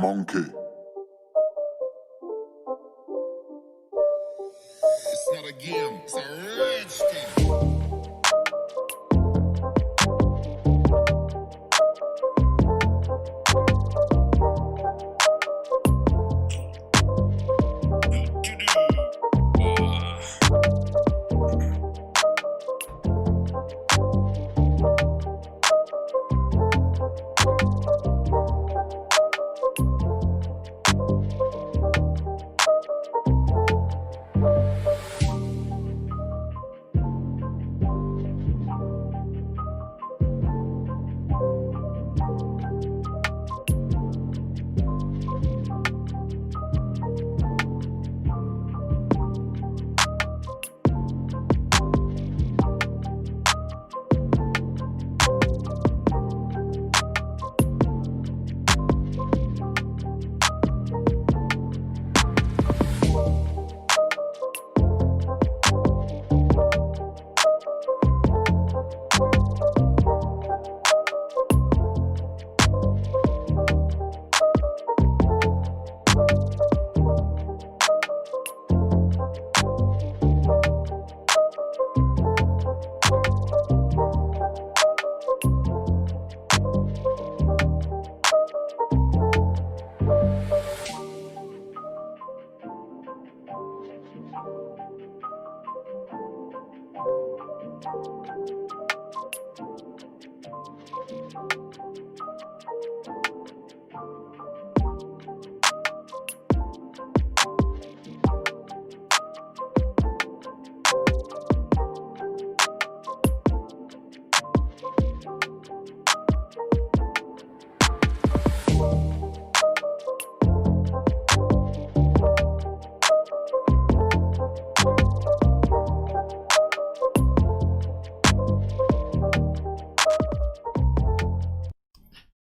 Monkey. It's not a game, it's a rich thing.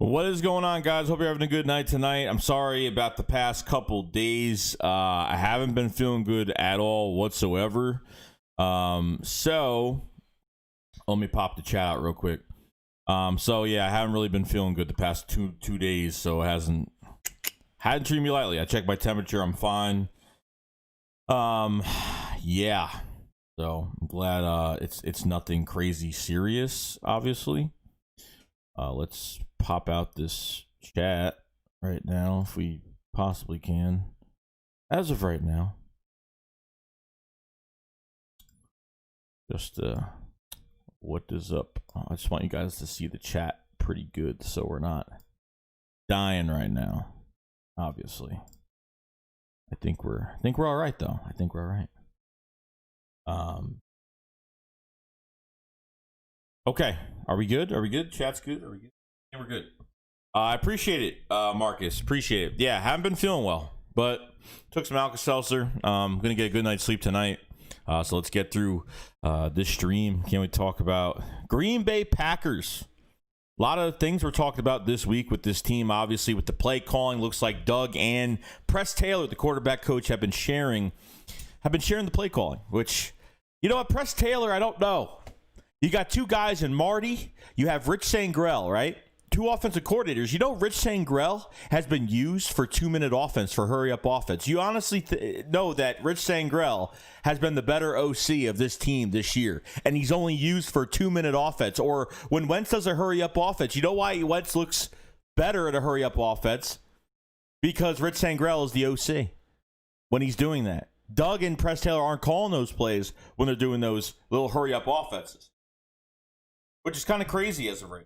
What is going on, guys? Hope you're having a good night tonight. I'm sorry about the past couple days. I haven't been feeling good at all whatsoever. So let me pop the chat out real quick. So yeah, I haven't really been feeling good the past two days, so it hadn't treated me lightly. I checked my temperature, I'm fine. Yeah. So I'm glad it's nothing crazy serious, obviously. Let's pop out this chat right now if we possibly can. As of right now. Just what is up? I just want you guys to see the chat pretty good so we're not dying right now. Obviously. I think we're all right though. I think we're all right. Okay. Are we good? Are we good? Chat's good? Are we good? Yeah, we're good. I appreciate it, Marcus. Appreciate it. Yeah, haven't been feeling well, but took some Alka-Seltzer. Gonna get a good night's sleep tonight. So let's get through this stream. Can't we talk about Green Bay Packers? A lot of things we're talking about this week with this team, obviously, with the play calling. Looks like Doug and Press Taylor, the quarterback coach, have been sharing the play calling, which, you know what, Press Taylor, I don't know. You got two guys in Marty. You have Rich Sangrell, right? Two offensive coordinators. You know, Rich Sangrell has been used for 2-minute offense, for hurry-up offense. You honestly know that Rich Sangrell has been the better OC of this team this year, and he's only used for 2-minute offense. Or when Wentz does a hurry-up offense, you know why Wentz looks better at a hurry-up offense? Because Rich Sangrell is the OC when he's doing that. Doug and Press Taylor aren't calling those plays when they're doing those little hurry-up offenses, which is kind of crazy as of right.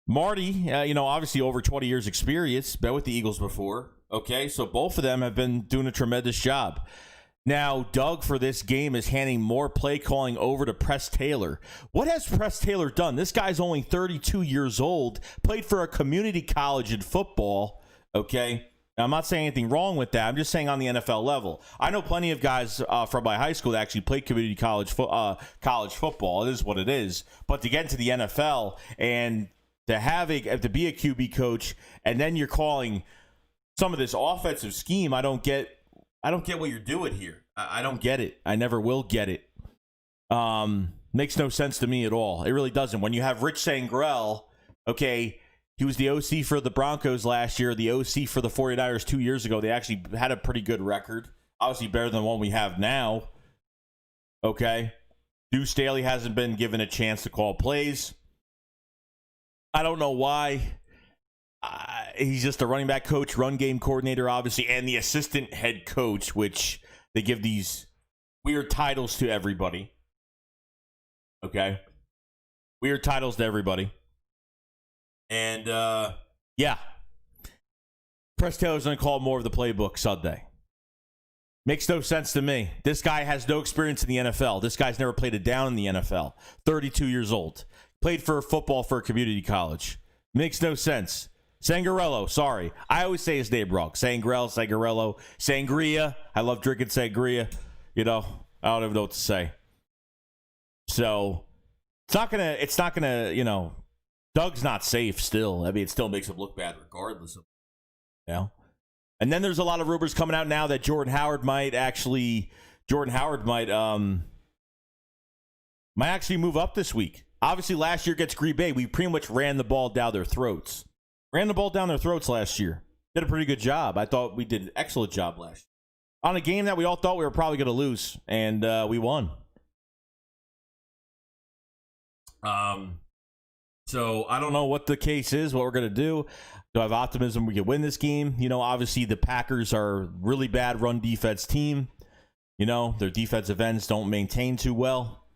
Marty, obviously over 20 years experience, been with the Eagles before. Okay, so both of them have been doing a tremendous job. Now, Doug for this game is handing more play calling over to Press Taylor. What has Press Taylor done? This guy's only 32 years old, played for a community college in football. Okay, now, I'm not saying anything wrong with that. I'm just saying on the NFL level. I know plenty of guys from my high school that actually played community college football. It is what it is. But to get into the NFL and to be a QB coach, and then you're calling some of this offensive scheme, I don't get what you're doing here. I don't get it. I never will get it. Makes no sense to me at all. It really doesn't. When you have Rich Sangrell, okay, He was the OC for the Broncos last year, the OC for the 49ers 2 years ago. They actually had a pretty good record. Obviously better than the one we have now. Okay. Deuce Staley hasn't been given a chance to call plays. I don't know why. He's just a running back coach, run game coordinator, obviously, and the assistant head coach, which they give these weird titles to everybody. Okay. Weird titles to everybody. And, yeah. Press Taylor's going to call more of the playbook Sunday. Makes no sense to me. This guy has no experience in the NFL. This guy's never played a down in the NFL. 32 years old. Played for football for a community college. Makes no sense. Sangarello, sorry. I always say his name wrong. Sangarello, Sangria. I love drinking sangria. You know, I don't even know what to say. So, it's not gonna, you know, Doug's not safe still. I mean, it still makes him look bad regardless of, you know. And then there's a lot of rumors coming out now that Jordan Howard might actually move up this week. Obviously, last year against Green Bay, we pretty much ran the ball down their throats. Last year. Did a pretty good job. I thought we did an excellent job last year. On a game that we all thought we were probably going to lose, and we won. So I don't know what the case is, what we're going to do. Do I have optimism we can win this game? You know, obviously the Packers are a really bad run defense team. You know, their defensive ends don't maintain too well.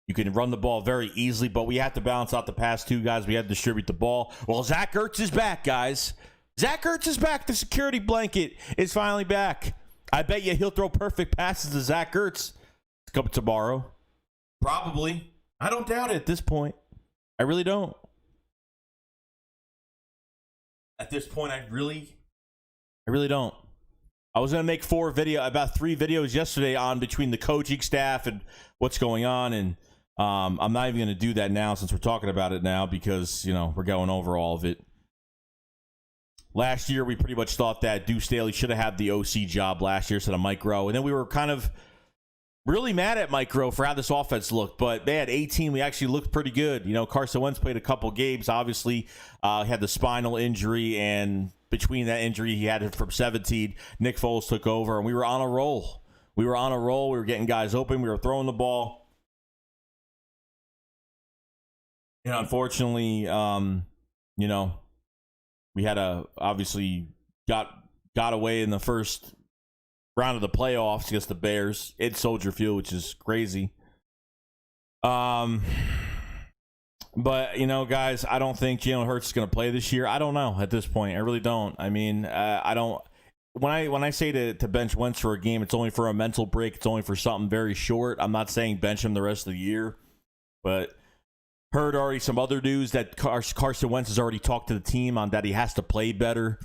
You can run the ball very easily, but we have to balance out the pass too, guys. We have to distribute the ball. Well, Zach Ertz is back, guys. Zach Ertz is back. The security blanket is finally back. I bet you he'll throw perfect passes to Zach Ertz come tomorrow. Probably. I don't doubt it at this point. I really don't. At this point, I really don't. I was going to make about 3 videos yesterday on between the coaching staff and what's going on, and I'm not even going to do that now since we're talking about it now because, you know, we're going over all of it. Last year, we pretty much thought that Deuce Staley should have had the OC job last year instead of Mike Rowe, and then we were kind of really mad at Mike Rowe for how this offense looked, but they had 18. We actually looked pretty good. You know, Carson Wentz played a couple games. Obviously, had the spinal injury, and between that injury, he had it from 17. Nick Foles took over, and we were on a roll. We were getting guys open. We were throwing the ball. And unfortunately, you know, we had obviously got away in the first round of the playoffs against the Bears in Soldier Field, which is crazy. But, you know, guys, I don't think Jalen Hurts is going to play this year. I don't know at this point. I really don't. I mean, I don't. When I say to bench Wentz for a game, it's only for a mental break. It's only for something very short. I'm not saying bench him the rest of the year, but heard already some other news that Carson Wentz has already talked to the team on that he has to play better.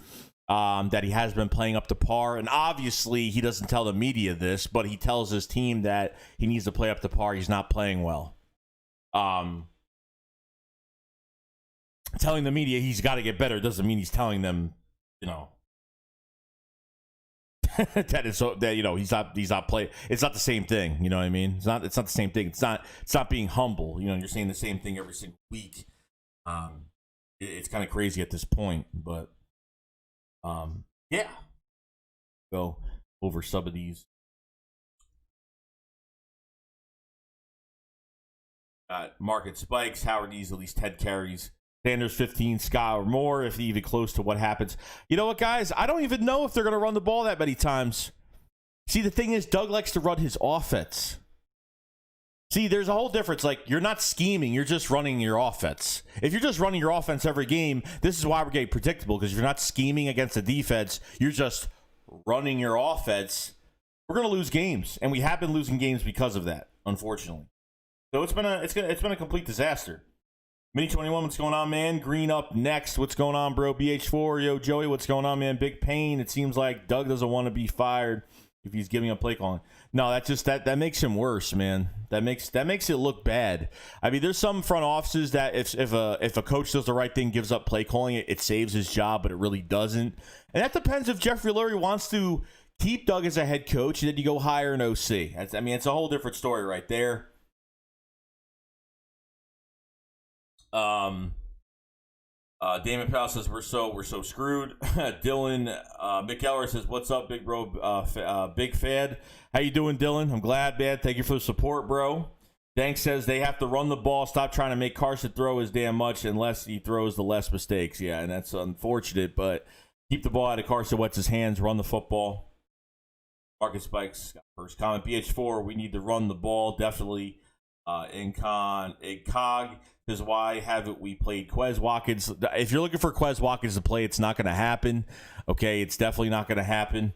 That he has been playing up to par. And obviously, he doesn't tell the media this, but he tells his team that he needs to play up to par. He's not playing well. Telling the media he's got to get better doesn't mean he's telling them, you know, that you know he's not playing. It's not the same thing. You know what I mean? It's not the same thing. It's not being humble. You know, you're saying the same thing every single week. It's kind of crazy at this point, but. Yeah. Go over some of these. Market spikes. Howard needs at least 10 carries. Sanders 15, Scott or more, if even close to what happens. You know what, guys? I don't even know if they're going to run the ball that many times. See, the thing is, Doug likes to run his offense. See, there's a whole difference. Like, you're not scheming. You're just running your offense. If you're just running your offense every game, this is why we're getting predictable, because if you're not scheming against the defense, you're just running your offense, we're going to lose games. And we have been losing games because of that, unfortunately. So it's been a complete disaster. Mini 21, what's going on, man? Green up next. What's going on, bro? BH4, yo, Joey, what's going on, man? Big pain. It seems like Doug doesn't want to be fired if he's giving up play calling. No, that makes him worse, man. That makes it look bad. I mean, there's some front offices that if a coach does the right thing, gives up play calling, it saves his job, but it really doesn't. And that depends if Jeffrey Lurie wants to keep Doug as a head coach, and then you go hire an OC. It's a whole different story right there. Damon Powell says we're so screwed. Dylan McElrer says, "What's up, big bro? Big fan. How you doing, Dylan? I'm glad, man. Thank you for the support, bro." Dank says they have to run the ball. Stop trying to make Carson throw as damn much unless he throws the less mistakes. Yeah, and that's unfortunate, but keep the ball out of Carson Wentz's hands. Run the football. Marcus Spikes got first comment. BH4, we need to run the ball. Definitely. Cog is why haven't we played Quez Watkins? If you're looking for Quez Watkins to play, it's not going to happen. Okay, it's definitely not going to happen.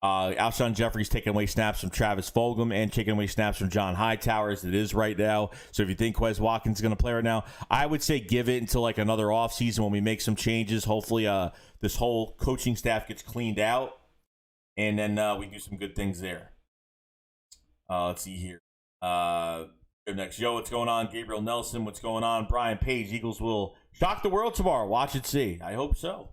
Alshon Jeffrey's taking away snaps from Travis Fulgham and taking away snaps from John Hightower as it is right now. So if you think Quez Watkins is going to play right now, I would say give it until like another offseason when we make some changes. Hopefully this whole coaching staff gets cleaned out, and then we do some good things there. Let's see here. Next, yo, what's going on? Gabriel Nelson, what's going on? Brian Page, Eagles will shock the world tomorrow. Watch and see. I hope so.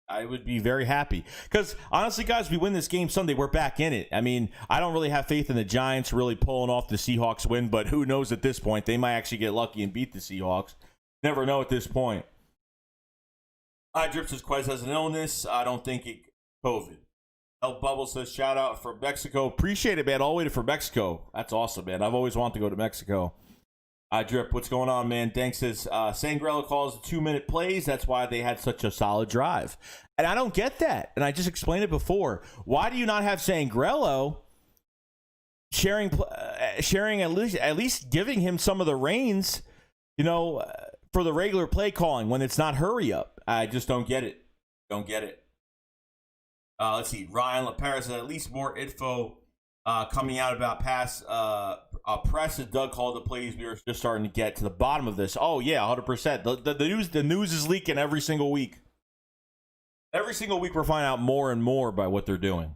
I would be very happy. Because, honestly, guys, we win this game Sunday, we're back in it. I mean, I don't really have faith in the Giants really pulling off the Seahawks win, but who knows at this point? They might actually get lucky and beat the Seahawks. Never know at this point. Drip says Quez has an illness. I don't think it COVID. El Bubble says, shout out from Mexico. Appreciate it, man. All the way from Mexico. That's awesome, man. I've always wanted to go to Mexico. Drip, what's going on, man? Dank says, Sangrello calls the 2-minute plays. That's why they had such a solid drive. And I don't get that. And I just explained it before. Why do you not have Sangrello sharing at least giving him some of the reins, for the regular play calling when it's not hurry up? I just don't get it. Don't get it. Let's see. Ryan LaParis said at least more info coming out about press. As Doug called the plays, we were just starting to get to the bottom of this. Oh yeah, 100%. The news is leaking every single week. Every single week we're finding out more and more by what they're doing.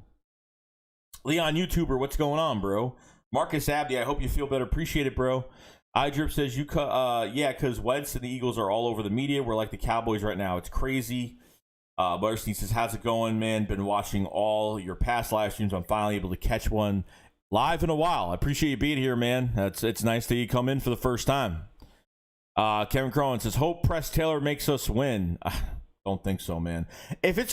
Leon YouTuber, what's going on, bro? Marcus Abdi, I hope you feel better. Appreciate it, bro. iDrip says because Wentz and the Eagles are all over the media. We're like the Cowboys right now. It's crazy. Butterstein says, how's it going, man? Been watching all your past live streams. I'm finally able to catch one live in a while. I appreciate you being here, man. It's nice that you come in for the first time. Kevin Crowan says, hope Press Taylor makes us win. Don't think so, man. If the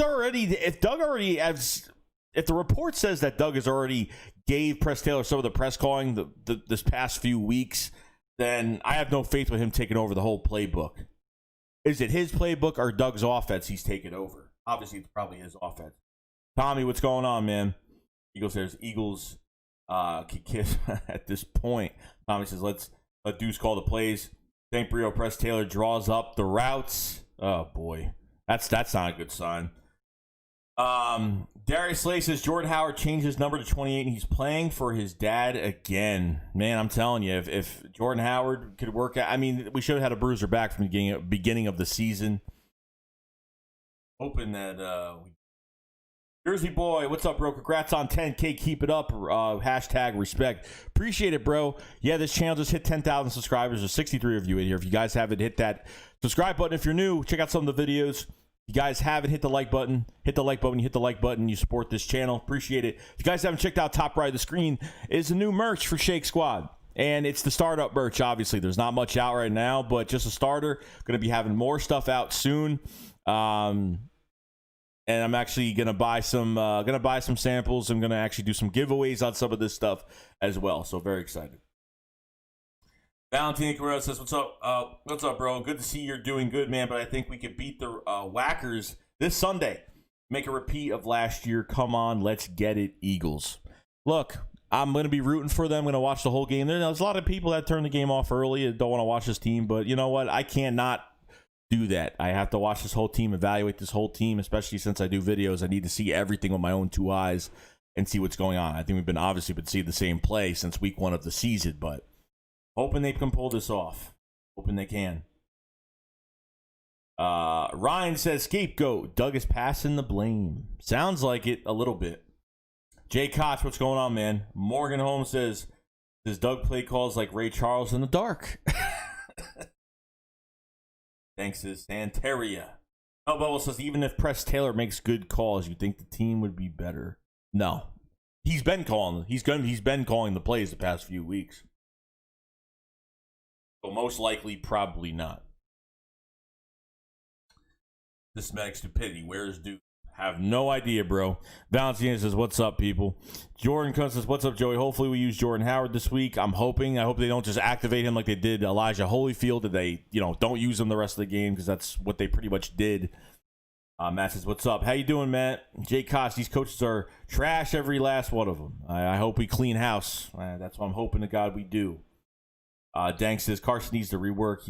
report says that Doug has already gave Press Taylor some of the press calling this past few weeks, then I have no faith with him taking over the whole playbook. Is it his playbook or Doug's offense he's taken over? Obviously, it's probably his offense. Tommy, what's going on, man? Eagles says, Eagles kiss at this point. Tommy says, let Deuce call the plays. St. Brio Press Taylor draws up the routes. Oh, boy. That's not a good sign. Darius Slay says, Jordan Howard changed his number to 28 and he's playing for his dad again. Man, I'm telling you, if Jordan Howard could work out, I mean, we should have had a bruiser back from the beginning of the season. Hoping that Jersey boy, what's up, bro? Congrats on 10K. Keep it up. Hashtag respect. Appreciate it, bro. Yeah, this channel just hit 10,000 subscribers. There's 63 of you in here. If you guys haven't hit that subscribe button, if you're new, check out some of the videos. If you guys haven't hit the like button, hit the like button. You hit the like button, you support this channel. Appreciate it. If you guys haven't checked out top right of the screen, is a new merch for Shake Squad. And it's the startup merch, obviously. There's not much out right now, but just a starter. Going to be having more stuff out soon. And I'm actually going to buy some samples. I'm going to actually do some giveaways on some of this stuff as well. So very excited. Valentina Carrera says, what's up, bro? Good to see you're doing good, man, but I think we could beat the Whackers this Sunday. Make a repeat of last year. Come on, let's get it, Eagles. Look, I'm going to be rooting for them. I'm going to watch the whole game. There's a lot of people that turn the game off early and don't want to watch this team, but you know what? I cannot do that. I have to watch this whole team, evaluate this whole team, especially since I do videos. I need to see everything with my own two eyes and see what's going on. I think we've been seeing the same play since week 1 of the season, but hoping they can pull this off. Hoping they can. Ryan says, scapegoat. Doug is passing the blame. Sounds like it a little bit. Jay Koch, what's going on, man? Morgan Holmes says, does Doug play calls like Ray Charles in the dark? Thanks to Santeria. Oh, Bubble says, even if Press Taylor makes good calls, you think the team would be better? No. He's been calling the plays the past few weeks. So most likely, probably not. Systematic stupidity. Where is Duke? Have no idea, bro. Valentina says, what's up, people? Jordan Kuhn says, what's up, Joey? Hopefully we use Jordan Howard this week. I'm hoping. I hope they don't just activate him like they did Elijah Holyfield, that they, don't use him the rest of the game, because that's what they pretty much did. Matt says, what's up? How you doing, Matt? Jay Koss, these coaches are trash, every last one of them. I hope we clean house. That's what I'm hoping to God we do. Dank says, Carson needs to rework.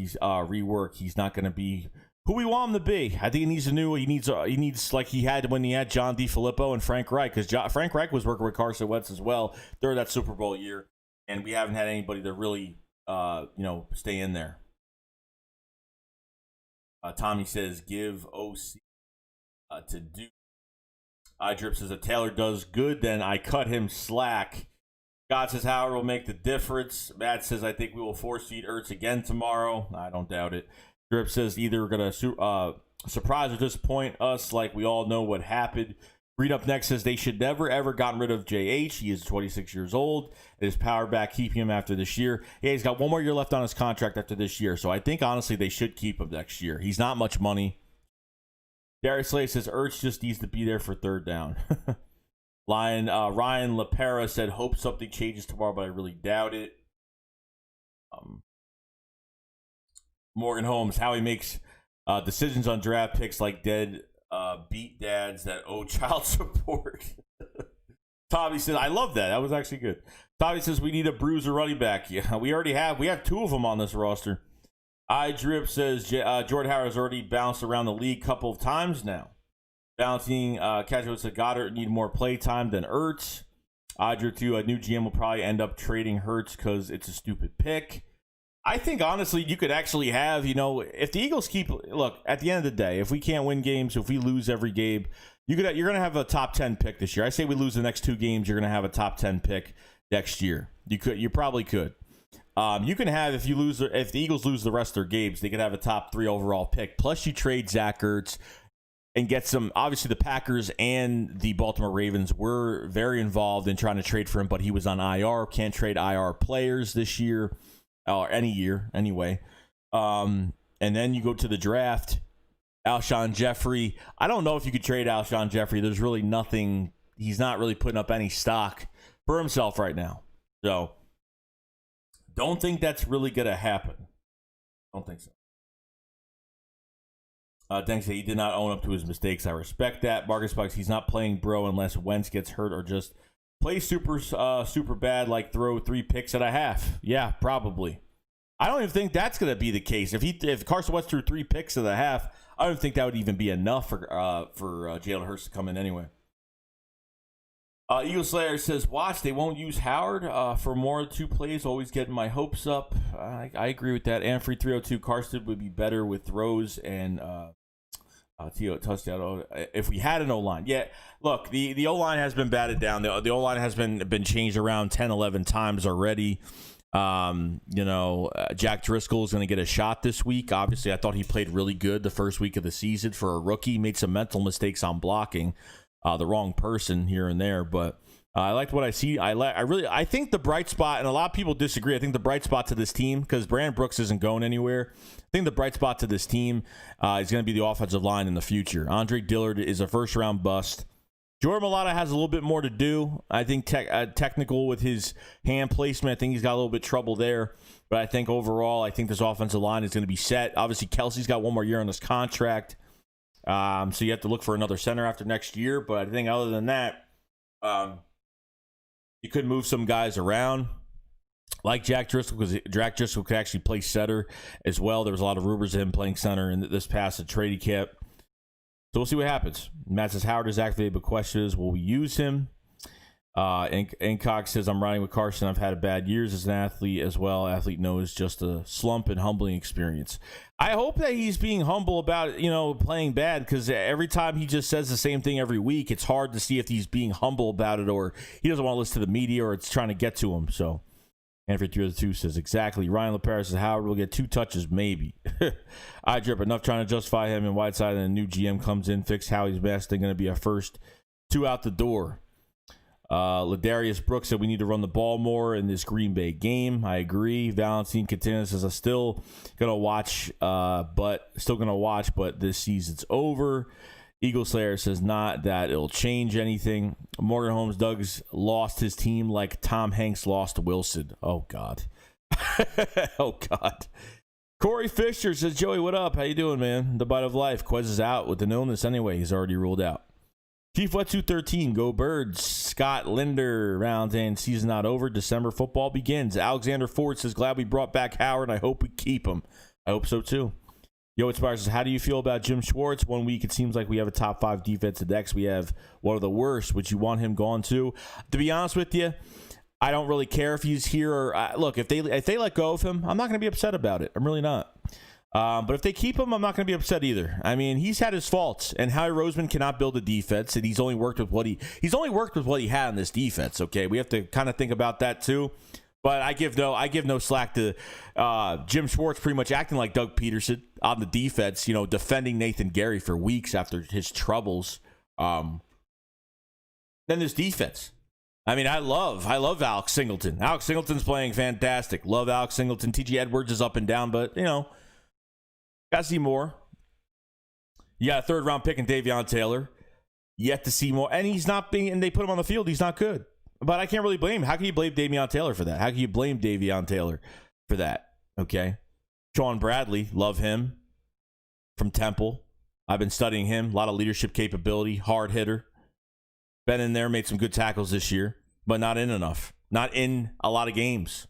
He's not going to be who we want him to be. I think he needs he needs like he had when he had John DeFilippo and Frank Reich, because Frank Reich was working with Carson Wentz as well during that Super Bowl year, and we haven't had anybody to really, stay in there. Tommy says, give OC to Duke. iDrip says, if Taylor does good, then I cut him slack. God says, Howard will make the difference. Matt says, I think we will force feed Ertz again tomorrow. I don't doubt it. Drip says, either we're going to surprise or disappoint us like we all know what happened. Read Up Next says, they should never, ever gotten rid of JH. He is 26 years old. It is power back keeping him after this year. Yeah, he's got one more year left on his contract after this year. So I think, honestly, they should keep him next year. He's not much money. Darius Slade says, Ertz just needs to be there for third down. Ryan LaPera said, hope something changes tomorrow, but I really doubt it. Morgan Holmes, how he makes decisions on draft picks like dead beat dads that owe child support. Tommy says, I love that. That was actually good. Tommy says, we need a bruiser running back. Yeah, we already have. We have two of them on this roster. iDrip says, Jordan Howard has already bounced around the league a couple of times now. Balancing Casual said, Goddard need more play time than Ertz. iDrip too, a new GM will probably end up trading Hurts because it's a stupid pick. I think, honestly, you could actually have, if the Eagles look, at the end of the day, if we can't win games, if we lose every game, you're going to have a top 10 pick this year. I say we lose the next two games, you're going to have a top 10 pick next year. You probably could. You can have, if the Eagles lose the rest of their games, they could have a top 3 overall pick. Plus you trade Zach Ertz and get some. Obviously the Packers and the Baltimore Ravens were very involved in trying to trade for him, but he was on IR. Can't trade IR players this year. Or any year, anyway. And then you go to the draft. Alshon Jeffrey. I don't know if you could trade Alshon Jeffrey. There's really nothing. He's not really putting up any stock for himself right now. So, don't think that's really going to happen. Don't think so. Thanks. He did not own up to his mistakes. I respect that. Marcus Bucks, he's not playing bro unless Wentz gets hurt or just play super bad, like throw 3 picks and a half. Yeah, probably. I don't even think that's going to be the case. If Carson Wentz threw 3 picks and a half, I don't think that would even be enough for Jalen Hurts to come in anyway. Eagle Slayer says, watch, they won't use Howard for more 2 plays, always getting my hopes up. I agree with that. Anfree 302, Carson would be better with throws and touchdown if we had an O-line. Yeah, look, the O-line has been batted down. The O-line has been changed around 10, 11 times already. Jack Driscoll is going to get a shot this week. Obviously, I thought he played really good the first week of the season for a rookie. Made some mental mistakes on blocking, the wrong person here and there, but I liked what I see. I think the bright spot, and a lot of people disagree, I think the bright spot to this team, because Brandon Brooks isn't going anywhere, I think the bright spot to this team is going to be the offensive line in the future. Andre Dillard is a first-round bust. Jordan Mailata has a little bit more to do. I think technical with his hand placement. I think he's got a little bit of trouble there. But I think overall, I think this offensive line is going to be set. Obviously, Kelsey's got one more year on this contract. So you have to look for another center after next year. But I think other than that, you could move some guys around, like Jack Driscoll, because Jack Driscoll could actually play center as well. There was a lot of rumors of him playing center in this past trade camp. So we'll see what happens. Matt says, Howard is activated, but question is, will we use him? Incox says, I'm riding with Carson. I've had bad years as an athlete as well. Athlete knows just a slump and humbling experience. I hope that he's being humble about, playing bad, because every time he just says the same thing every week, it's hard to see if he's being humble about it or he doesn't want to listen to the media or it's trying to get to him. So, Anfree 302 says, exactly. Ryan LaPera says, Howard will get 2 touches, maybe. I drip enough trying to justify him and Whiteside, and a new GM comes in, fix Howie's best. They're going to be a first 2 out the door. Ladarius Brooks said we need to run the ball more in this Green Bay game. I agree. Valentine Catena says I'm still gonna watch, but this season's over. Eagle Slayer says not that it'll change anything. Morgan Holmes Doug's lost his team like Tom Hanks lost Wilson. Oh God. Oh God. Corey Fisher says, Joey, what up? How you doing, man? The bite of life. Quez is out with an illness anyway. He's already ruled out. Chief Wet 213, go Birds. Scott Linder, round and season not over. December football begins. Alexander Ford says, glad we brought back Howard. I hope we keep him. I hope so too. Yo, Inspire says, how do you feel about Jim Schwartz? 1 week, it seems like we have a top 5 defense. The next, we have one of the worst. Would you want him gone too? To be honest with you, I don't really care if he's here or look. If they let go of him, I'm not going to be upset about it. I'm really not. But if they keep him, I'm not going to be upset either. I mean, he's had his faults, and Howie Roseman cannot build a defense, and he's only worked with what he had in this defense. Okay, we have to kind of think about that too. But I give no slack to Jim Schwartz, pretty much acting like Doug Peterson on the defense. You know, defending Nathan Gary for weeks after his troubles. Then this defense. I mean, I love Alex Singleton. Alex Singleton's playing fantastic. Love Alex Singleton. T.J. Edwards is up and down, but you know. Got to see more. You got a third-round pick in Davion Taylor. Yet to see more. And he's not being, and they put him on the field. He's not good. But I can't really blame him. How can you blame Davion Taylor for that? How can you blame Davion Taylor for that? Okay. Sean Bradley, love him. From Temple. I've been studying him. A lot of leadership capability. Hard hitter. Been in there, made some good tackles this year. But not in enough. Not in a lot of games.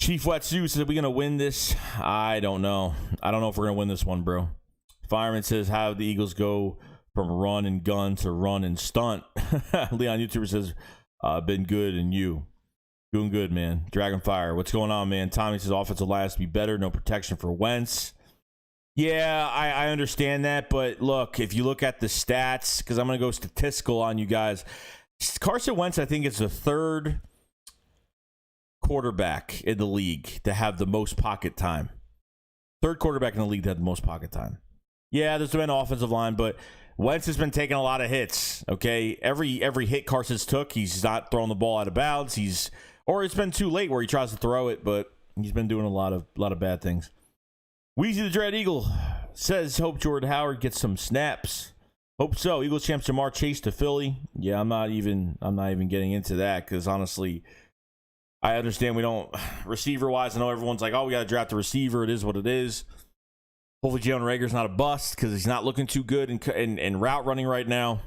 Chief Wetsu says, are we going to win this? I don't know. I don't know if we're going to win this one, bro. Fireman says, how did the Eagles go from run and gun to run and stunt? Leon YouTuber says, been good, and you? Doing good, man. Dragonfire, what's going on, man? Tommy says, offensive line has to be better. No protection for Wentz. Yeah, I understand that, but look, if you look at the stats, because I'm going to go statistical on you guys, Carson Wentz, I think, is the third quarterback in the league to have the most pocket time. Third quarterback in the league to have the most pocket time. Yeah, there's been an offensive line, but Wentz has been taking a lot of hits. Okay, every hit Carson's took, he's not throwing the ball out of bounds. Or it's been too late where he tries to throw it, but he's been doing a lot of bad things. Weezy the Dread Eagle says, hope Jordan Howard gets some snaps. Hope so. Eagles champs Jamar Chase to Philly. Yeah, I'm not even getting into that because honestly, I understand we don't, receiver-wise, I know everyone's like, oh, we got to draft a receiver. It is what it is. Hopefully Jalen Reagor's not a bust because he's not looking too good in route running right now.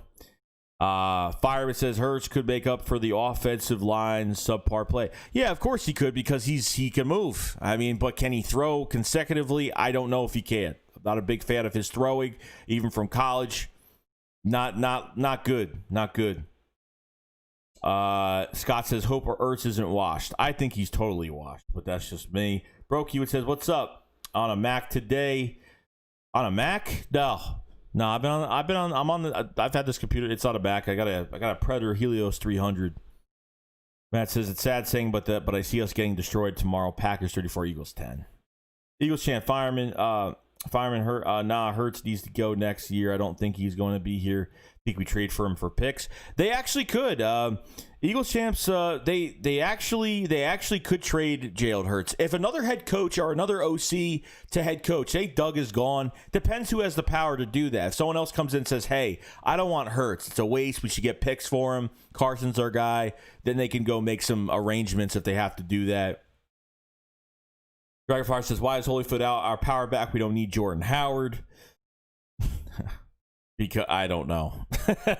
Fireman says Hurts could make up for the offensive line subpar play. Yeah, of course he could because he can move. I mean, but can he throw consecutively? I don't know if he can. I'm not a big fan of his throwing, even from college. Not good. Not good. Scott says, hope Ertz isn't washed. I think he's totally washed, but that's just me. Brokey says, what's up? On a Mac today. On a Mac? No, I've had this computer. It's on a Mac. I got a Predator Helios 300. Matt says, it's sad saying, but I see us getting destroyed tomorrow. Packers 34, Eagles 10. Eagles chant Fireman. Hurts needs to go next year. I don't think he's going to be here. I think we trade for him for picks. They actually could. Eagles champs. They actually could trade Jalen Hurts if another head coach or another OC to head coach. Say Doug is gone. Depends who has the power to do that. If someone else comes in and says, "Hey, I don't want Hurts. It's a waste. We should get picks for him. Carson's our guy." Then they can go make some arrangements if they have to do that. Dragonfire says, why is Holyfoot out? Our power back. We don't need Jordan Howard. Because I don't know.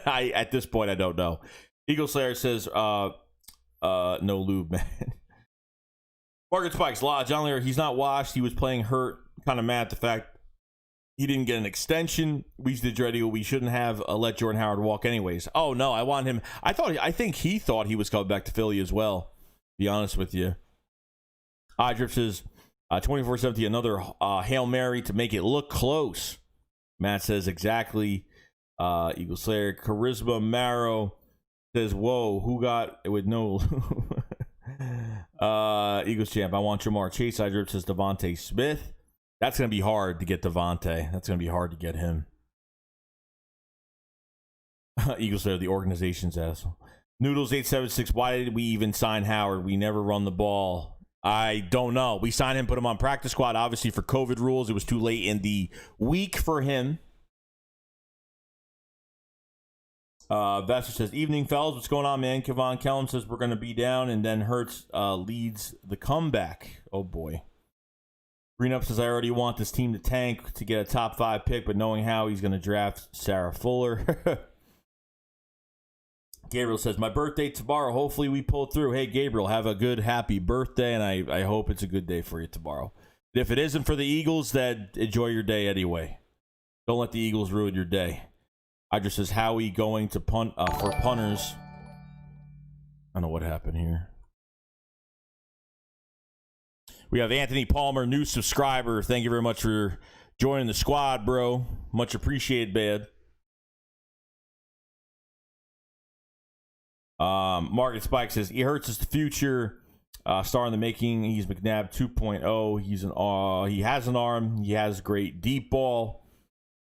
At this point, I don't know. Eagle Slayer says, no lube, man. Margaret Spikes, John Lear, he's not washed. He was playing hurt. Kind of mad at the fact he didn't get an extension. We did Dread Eagle. We shouldn't have let Jordan Howard walk anyways. Oh, no, I want him. I think he thought he was coming back to Philly as well, to be honest with you. Drip says, 24-17, another Hail Mary to make it look close. Matt says exactly. Eagle Slayer. Charisma Marrow says, whoa, who got it with no... Eagles champ, I want Jamar Chase. Drip says Devontae Smith. That's going to be hard to get Devontae. That's going to be hard to get him. Eagles player, the organization's asshole. Noodles876, why did we even sign Howard? We never run the ball. I don't know. We signed him, put him on practice squad, obviously for COVID rules. It was too late in the week for him. Vassar says, evening, fellas. What's going on, man? Kevon Kellen says we're going to be down, and then Hurts leads the comeback. Oh, boy. Greenup says, I already want this team to tank to get a top 5 pick, but knowing how he's going to draft Sarah Fuller. Gabriel says, my birthday tomorrow. Hopefully we pull through. Hey, Gabriel, have a good, happy birthday, and I hope it's a good day for you tomorrow. If it isn't for the Eagles, then enjoy your day anyway. Don't let the Eagles ruin your day. Idris says, Howie going to punt for punters. I don't know what happened here. We have Anthony Palmer, new subscriber. Thank you very much for joining the squad, bro. Much appreciated, man. Market Spike says, he hurts his future. Star in the making. He's McNabb 2.0. He has an arm. He has great deep ball.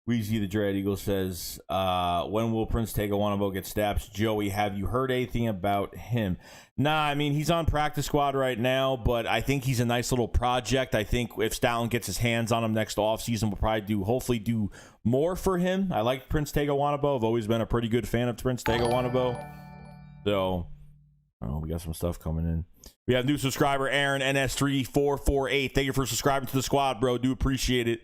Weezy the Dread Eagle says, when will Prince Tagovailoa get snaps? Joey, have you heard anything about him? Nah, I mean, he's on practice squad right now, but I think he's a nice little project. I think if Stalin gets his hands on him next offseason, we'll probably hopefully do more for him. I like Prince Tagovailoa. I've always been a pretty good fan of Prince Tagovailoa. So, we got some stuff coming in. We have new subscriber Aaron NS3448. Thank you for subscribing to the squad, bro. Do appreciate it.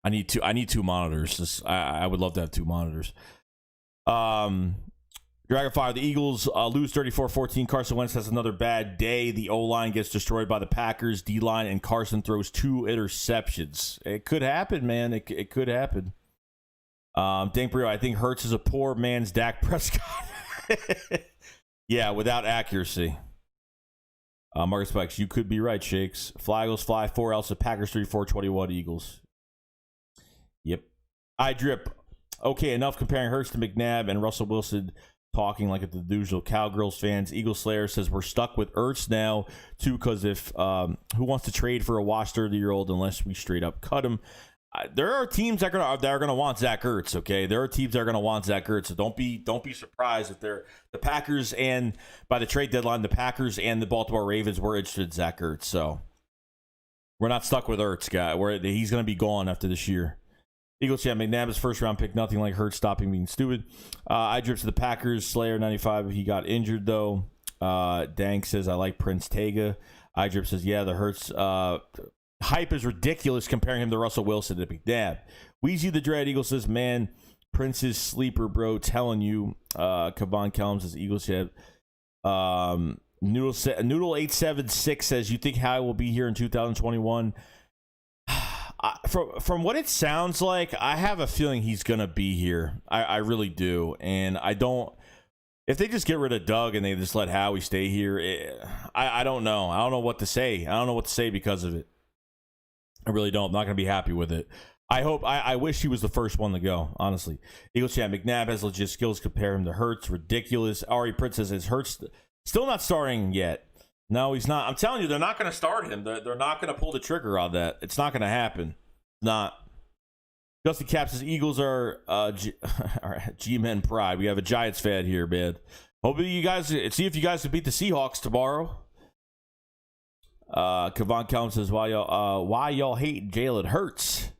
I need two monitors. I would love to have 2 monitors. Dragonfire, the Eagles lose 34-14. Carson Wentz has another bad day. The O-line gets destroyed by the Packers. D-line and Carson throws 2 interceptions. It could happen, man. It could happen. Dank Brio, I think Hurts is a poor man's Dak Prescott. Yeah, without accuracy. Marcus Spikes, you could be right, Shakes. Fly Eagles fly 4, Elsa Packers 3-4-21 Eagles. Yep. I drip. Okay, enough comparing Hurts to McNabb and Russell Wilson talking like the usual Cowgirls fans. Eagle Slayer says we're stuck with Ertz now, too, because if who wants to trade for a washed 30-year-old unless we straight up cut him? There are teams that are gonna want Zach Ertz. Okay, there are teams that are gonna want Zach Ertz. So don't be surprised if they're the Packers, and by the trade deadline, the Packers and the Baltimore Ravens were interested in Zach Ertz. So we're not stuck with Ertz, guy. He's gonna be gone after this year. Eagles, yeah, McNabb's first round pick, nothing like Hurts stopping being stupid. I drip to the Packers. Slayer 95. He got injured though. Dank says I like Prince Tega. I drip says yeah, the Hurts hype is ridiculous comparing him to Russell Wilson to McNabb. Weezy the Dread Eagle says, man, Prince's sleeper, bro, telling you. Kevon Kellum says, Eagles, yeah. Noodle876 says, you think Howie will be here in 2021? From what it sounds like, I have a feeling he's going to be here. I really do. And I don't... If they just get rid of Doug and they just let Howie stay here, I don't know. I don't know what to say. I don't know what to say because of it. I really don't. I'm not going to be happy with it. I wish he was the first one to go, honestly. Eagles chat, McNabb has legit skills. Compare him to Hurts. Ridiculous. Ari Pritz says, is Hurts still not starting yet? No, he's not. I'm telling you, they're not going to start him. They're not going to pull the trigger on that. It's not going to happen. Not. Justin Cap says, Eagles are G-Men pride. We have a Giants fan here, man. Hopefully you guys, see if you guys can beat the Seahawks tomorrow. Kevon Kellum says, why y'all hate Jalen Hurts?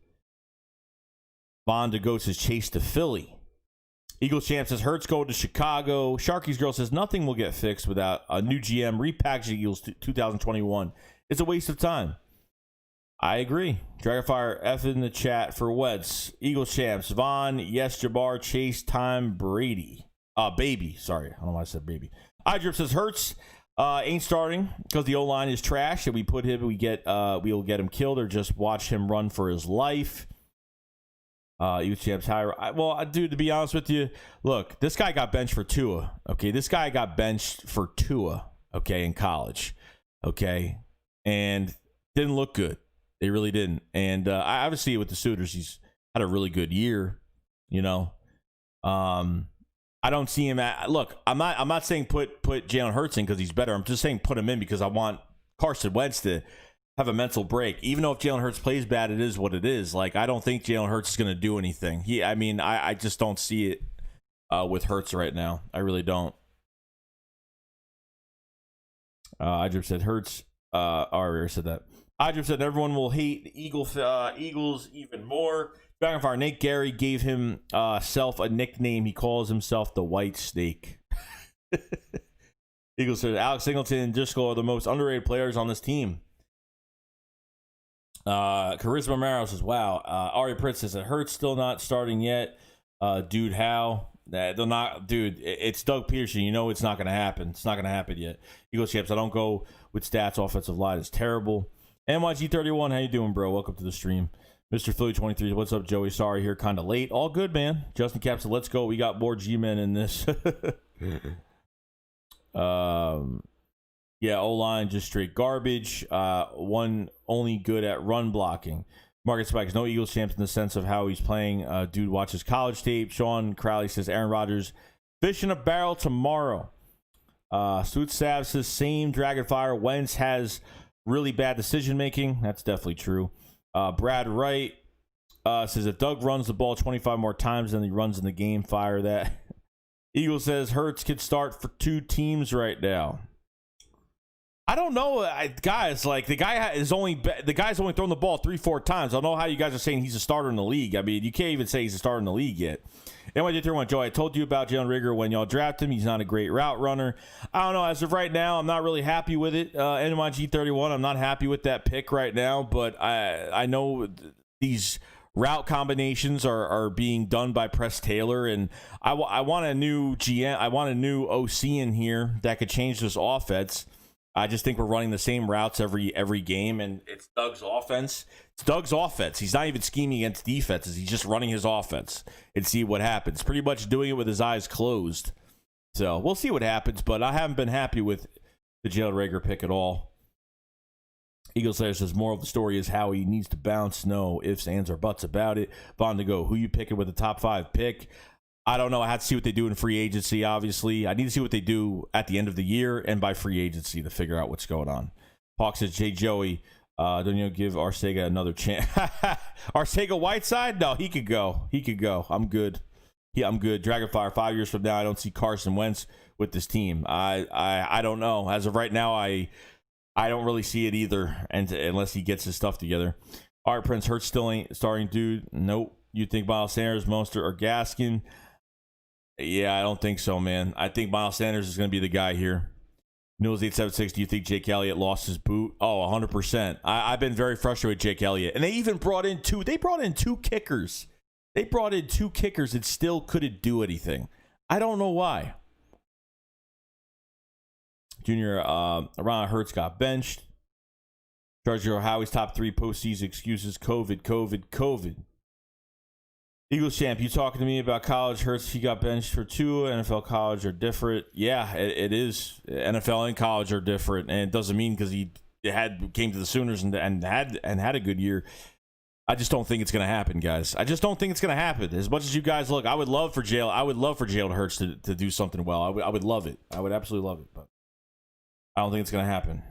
Von DeGoat says, chase to Philly. Eagles champ says, Hurts go to Chicago. Sharky's girl says, nothing will get fixed without a new GM repackaging Eagles 2021. It's a waste of time. I agree. Dragonfire F in the chat for Wentz. Eagles champs, Von, yes, Jabbar, Chase, time, Brady. Baby. Sorry. I don't know why I said baby. iDrip says, Hurts ain't starting because the O-line is trash, and we'll get him killed or just watch him run for his life. Eagles champs higher. Well, dude, to be honest with you, look, this guy got benched for Tua. Okay, this guy got benched for Tua. Okay, in college. Okay, and didn't look good. They really didn't. And I obviously with the Suitors, he's had a really good year. You know, I don't see him at. Look, I'm not saying put Jalen Hurts in because he's better. I'm just saying put him in because I want Carson Wentz to have a mental break. Even though if Jalen Hurts plays bad, it is what it is. Like, I don't think Jalen Hurts is going to do anything. I just don't see it with Hurts right now. I really don't. Idrip said Hurts. Already said that. Idrip said everyone will hate the Eagles even more. Dragonfire Nate Gary gave himself a nickname. He calls himself the White Snake. Eagles said Alex Singleton and Driscoll are the most underrated players on this team. Charisma Maro says, wow. Ari Pritz says that Hurts still not starting yet. Dude, how? They're not, dude. It's Doug Peterson. You know it's not going to happen. It's not going to happen yet. Eagles champs. I don't go with stats. Offensive line is terrible. NYG31, how you doing, bro? Welcome to the stream. Mr. Philly 23, what's up, Joey? Sorry, here kind of late. All good, man. Justin Cap said, let's go. We got more G-men in this. Yeah, O-line just straight garbage. One only good at run blocking. Market Spikes, no Eagles champs in the sense of how he's playing. Dude watches college tape. Sean Crowley says Aaron Rodgers fish in a barrel tomorrow. Suit Sav says same Dragonfire. Wentz has really bad decision making. That's definitely true. Brad Wright says if Doug runs the ball 25 more times than he runs in the game, fire that. Eagle says Hurts could start for 2 teams right now. I don't know, guys. Like the guy's only thrown the ball 3-4 times. I don't know how you guys are saying he's a starter in the league. I mean, you can't even say he's a starter in the league yet. Anyway, Joey, I told you about Jalen Rigger when y'all drafted him. He's not a great route runner. I don't know. As of right now, I'm not really happy with it. NYG31, I'm not happy with that pick right now. But I know these route combinations are being done by Press Taylor, and I want a new GM. I want a new OC in here that could change this offense. I just think we're running the same routes every game, and it's Doug's offense. It's Doug's offense. He's not even scheming against defenses. He's just running his offense and see what happens. Pretty much doing it with his eyes closed. So we'll see what happens, but I haven't been happy with the Jalen Reagor pick at all. Eagle Slayer says more of the story is how he needs to bounce. No ifs, ands, or buts about it. Von to go. Who you picking with the top 5 pick? I don't know. I have to see what they do in free agency, obviously. I need to see what they do at the end of the year and by free agency to figure out what's going on. Hawk says, Jay Joey, don't you give Arcega another chance? Arcega Whiteside? No, he could go. He could go. I'm good. Yeah, I'm good. Dragonfire, 5 years from now, I don't see Carson Wentz with this team. I don't know. As of right now, I don't really see it either, unless he gets his stuff together. All right, Prince Hurts still ain't starting, dude. Nope. You think Miles Sanders, Mostert, or Gaskin? Yeah, I don't think so, man. I think Miles Sanders is going to be the guy here. Newell's 876, do you think Jake Elliott lost his boot? Oh, 100%. I've been very frustrated with Jake Elliott. And they even brought in 2 kickers. They brought in 2 kickers and still couldn't do anything. I don't know why. Junior, Ron Hurts got benched. Charger Howie's top 3 postseason excuses. COVID. Eagles champ, you talking to me about college? Hurts, he got benched for 2. NFL, college are different. Yeah, it is. NFL and college are different, and it doesn't mean because he came to the Sooners and had a good year. I just don't think it's going to happen, guys. I just don't think it's going to happen. As much as you guys look, I would love for Jalen Hurts to do something well. I would love it. I would absolutely love it, but I don't think it's going to happen.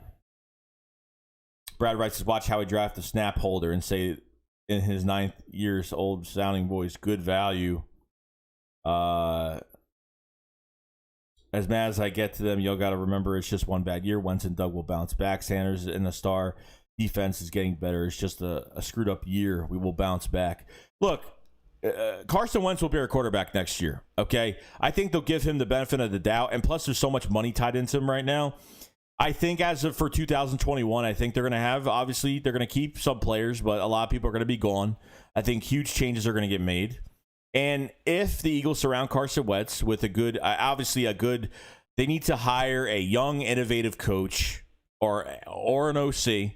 Brad Wright says, watch how he draft the snap holder and say in his 9th years old sounding voice, good value. As mad as I get to them, y'all got to remember it's just one bad year. Wentz and Doug will bounce back. Sanders and the star defense is getting better. It's just a screwed up year. We will bounce back. Look, Carson Wentz will be our quarterback next year. Okay, I think they'll give him the benefit of the doubt, and plus there's so much money tied into him right now. I think as of for 2021, I think they're going to have, obviously, they're going to keep some players, but a lot of people are going to be gone. I think huge changes are going to get made. And if the Eagles surround Carson Wentz with a good, they need to hire a young, innovative coach or an OC,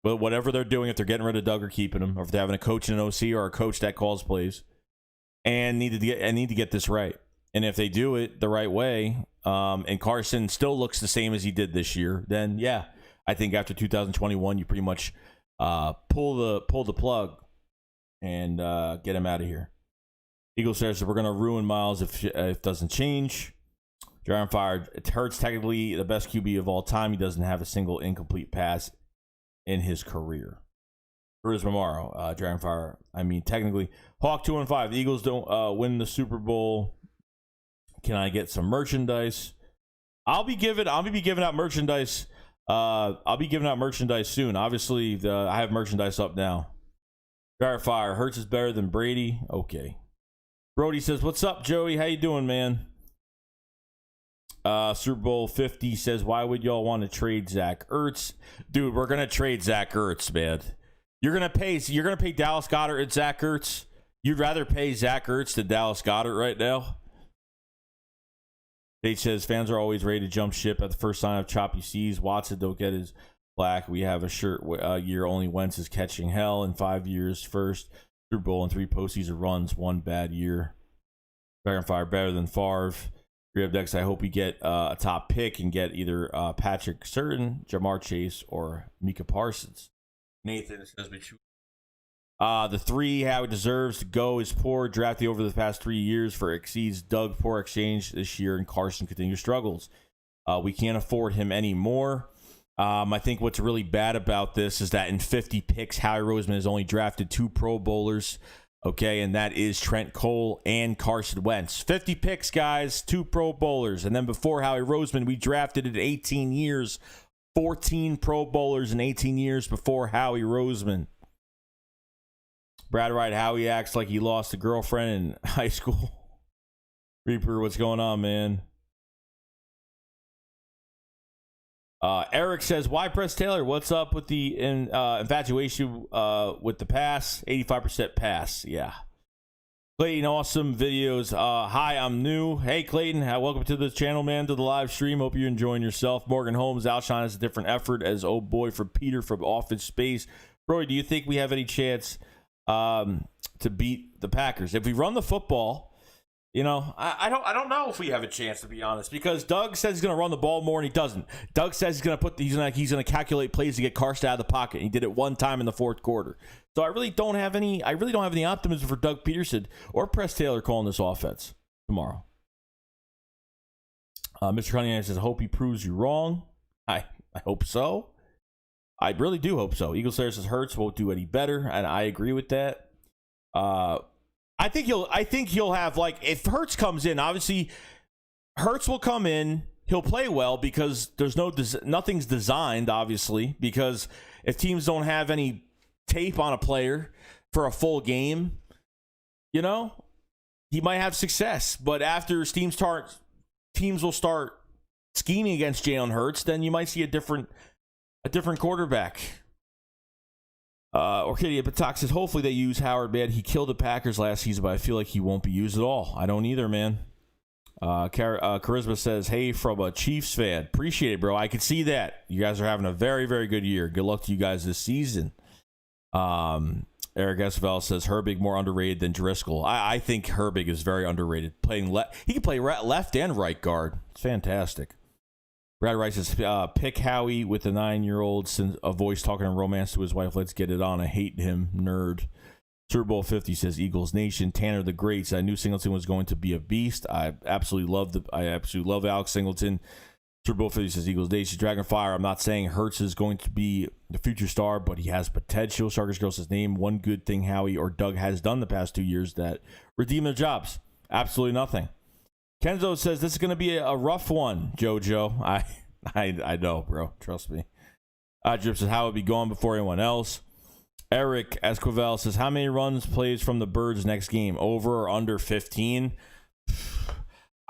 but whatever they're doing, if they're getting rid of Doug or keeping him, or if they're having a coach and an OC or a coach that calls plays, and need to get this right. And if they do it the right way, and Carson still looks the same as he did this year, then yeah, I think after 2021, you pretty much pull the plug and get him out of here. Eagle says we're going to ruin Miles if it doesn't change. Dragonfire, it hurts technically the best QB of all time. He doesn't have a single incomplete pass in his career. Charisma Morrow, Dragonfire. I mean, technically, Hawk 2-5. The Eagles don't win the Super Bowl. Can I get some merchandise? I'll be giving out merchandise. I'll be giving out merchandise soon. Obviously, I have merchandise up now. Dragonfire. Hurts is better than Brady. Okay. Brody says, "What's up, Joey? How you doing, man?" Super Bowl 50 says, "Why would y'all want to trade Zach Ertz?" Dude, we're gonna trade Zach Ertz, man. You're gonna pay Dallas Goedert and Zach Ertz. You'd rather pay Zach Ertz than Dallas Goedert right now. Page says, "Fans are always ready to jump ship at the first sign of choppy seas. Watson don't get his black. We have a shirt year only Wentz is catching hell in 5 years. First Super Bowl and 3 postseason runs. 1 bad year. Dragonfire better than Favre. Grab Dex. I hope we get a top pick and get either Patrick Surtain, Jamar Chase, or Micah Parsons." Nathan says, "The 3 how he deserves to go is poor. Drafted over the past 3 years for exceeds Doug poor exchange this year, and Carson continues struggles. We can't afford him anymore." I think what's really bad about this is that in 50 picks, Howie Roseman has only drafted 2 Pro Bowlers. Okay, and that is Trent Cole and Carson Wentz. 50 picks, guys, 2 Pro Bowlers. And then before Howie Roseman, we drafted in 18 years, 14 Pro Bowlers in 18 years before Howie Roseman. Brad Wright, Howie acts like he lost a girlfriend in high school. Reaper, what's going on, man? Eric says, "Why press Taylor? What's up with the infatuation with the pass? 85% pass." Yeah. Clayton, awesome videos. Hi, I'm new. Hey, Clayton. Welcome to the channel, man, to the live stream. Hope you're enjoying yourself. Morgan Holmes outshines a different effort as old boy for Peter from Office Space. Roy, do you think we have any chance to beat the Packers? If we run the football, you know, I don't know if we have a chance, to be honest, because Doug says he's going to run the ball more and he doesn't. Doug says he's going to calculate plays to get Carson out of the pocket. He did it one time in the 4th quarter. So I really don't have any optimism for Doug Peterson or Press Taylor calling this offense tomorrow. Mr. Cunningham says, "I hope he proves you wrong." I hope so. I really do hope so. Eagle Slayer says Hurts won't do any better, and I agree with that. I think he'll have, like, if Hurts comes in, obviously Hurts will come in, he'll play well because there's nothing's designed, obviously, because if teams don't have any tape on a player for a full game, you know, he might have success. But after teams will start scheming against Jalen Hurts, then you might see a different quarterback. Orchidia Patak says, "Hopefully they use Howard, man. He killed the Packers last season, but I feel like he won't be used at all." I don't either, man. Charisma says, "Hey, from a Chiefs fan. Appreciate it, bro. I can see that. You guys are having a very, very good year. Good luck to you guys this season." Eric Esvel says, "Herbig more underrated than Driscoll." I think Herbig is very underrated. He can play left and right guard. It's fantastic. Brad Rice says, "Pick Howie with the 9-year-old a voice talking in romance to his wife. Let's get it on. I hate him, nerd." Super Bowl 50 says, "Eagles Nation, Tanner the Great. I knew Singleton was going to be a beast. I absolutely love Alex Singleton." Super Bowl 50 says, "Eagles Nation, Dragonfire. I'm not saying Hurts is going to be the future star, but he has potential." Sharkish Girl says, "Name one good thing Howie or Doug has done the past 2 years that redeem their jobs." Absolutely nothing. Kenzo says, "This is going to be a rough one, JoJo." I know, bro. Trust me. Drip says, "How would be gone before anyone else?" Eric Esquivel says, "How many runs plays from the Birds next game? Over or under 15?"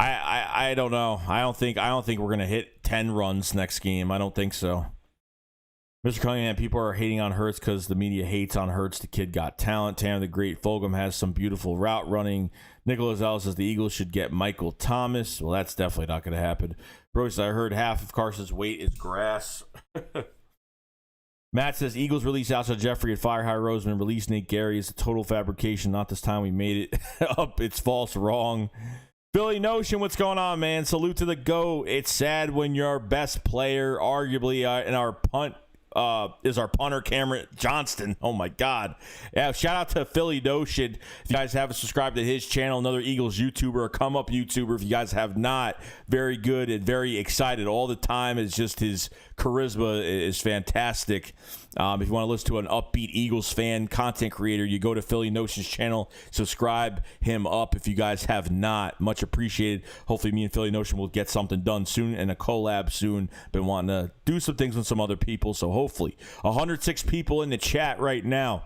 I don't know. I don't think we're gonna hit 10 runs next game. I don't think so. Mr. Cunningham, people are hating on Hurts because the media hates on Hurts. The kid got talent. Tanner the Great, Fulgham has some beautiful route running. Nicholas Ellis says the Eagles should get Michael Thomas. Well, that's definitely not going to happen. Bruce, I heard half of Carson's weight is grass. Matt says Eagles release Alshon Jeffrey and fire Howie Roseman. Release Nate Gary. It's a total fabrication. Not this time we made it up. It's false, wrong. Billy Notion, what's going on, man? Salute to the GOAT. It's sad when your best player, arguably in our punt is our punter, Cameron Johnston. Oh my God. Yeah, shout out to Philly Notion. If you guys haven't subscribed to his channel, another Eagles YouTuber, or come up YouTuber, if you guys have not, very good and very excited all the time. It's just his charisma is fantastic. If you want to listen to an upbeat Eagles fan content creator, you go to Philly Notion's channel, subscribe him up if you guys have not. Much appreciated. Hopefully me and Philly Notion will get something done soon and a collab soon. Been wanting to do some things with some other people, so hopefully 106 people in the chat right now.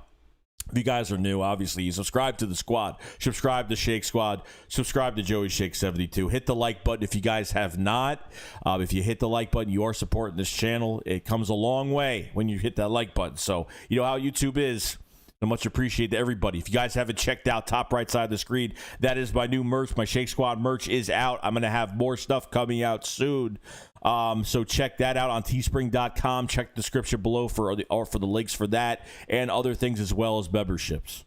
If you guys are new, obviously, you subscribe to the squad, subscribe to Shake Squad, subscribe to Joey Shake 72. Hit the like button if you guys have not. If you hit the like button, you are supporting this channel. It comes a long way when you hit that like button. So you know how YouTube is. So much appreciated to everybody. If you guys haven't checked out top right side of the screen, that is my new merch. My Shake Squad merch is out. I'm going to have more stuff coming out soon. So check that out on teespring.com. Check the description below for the links for that and other things as well as memberships.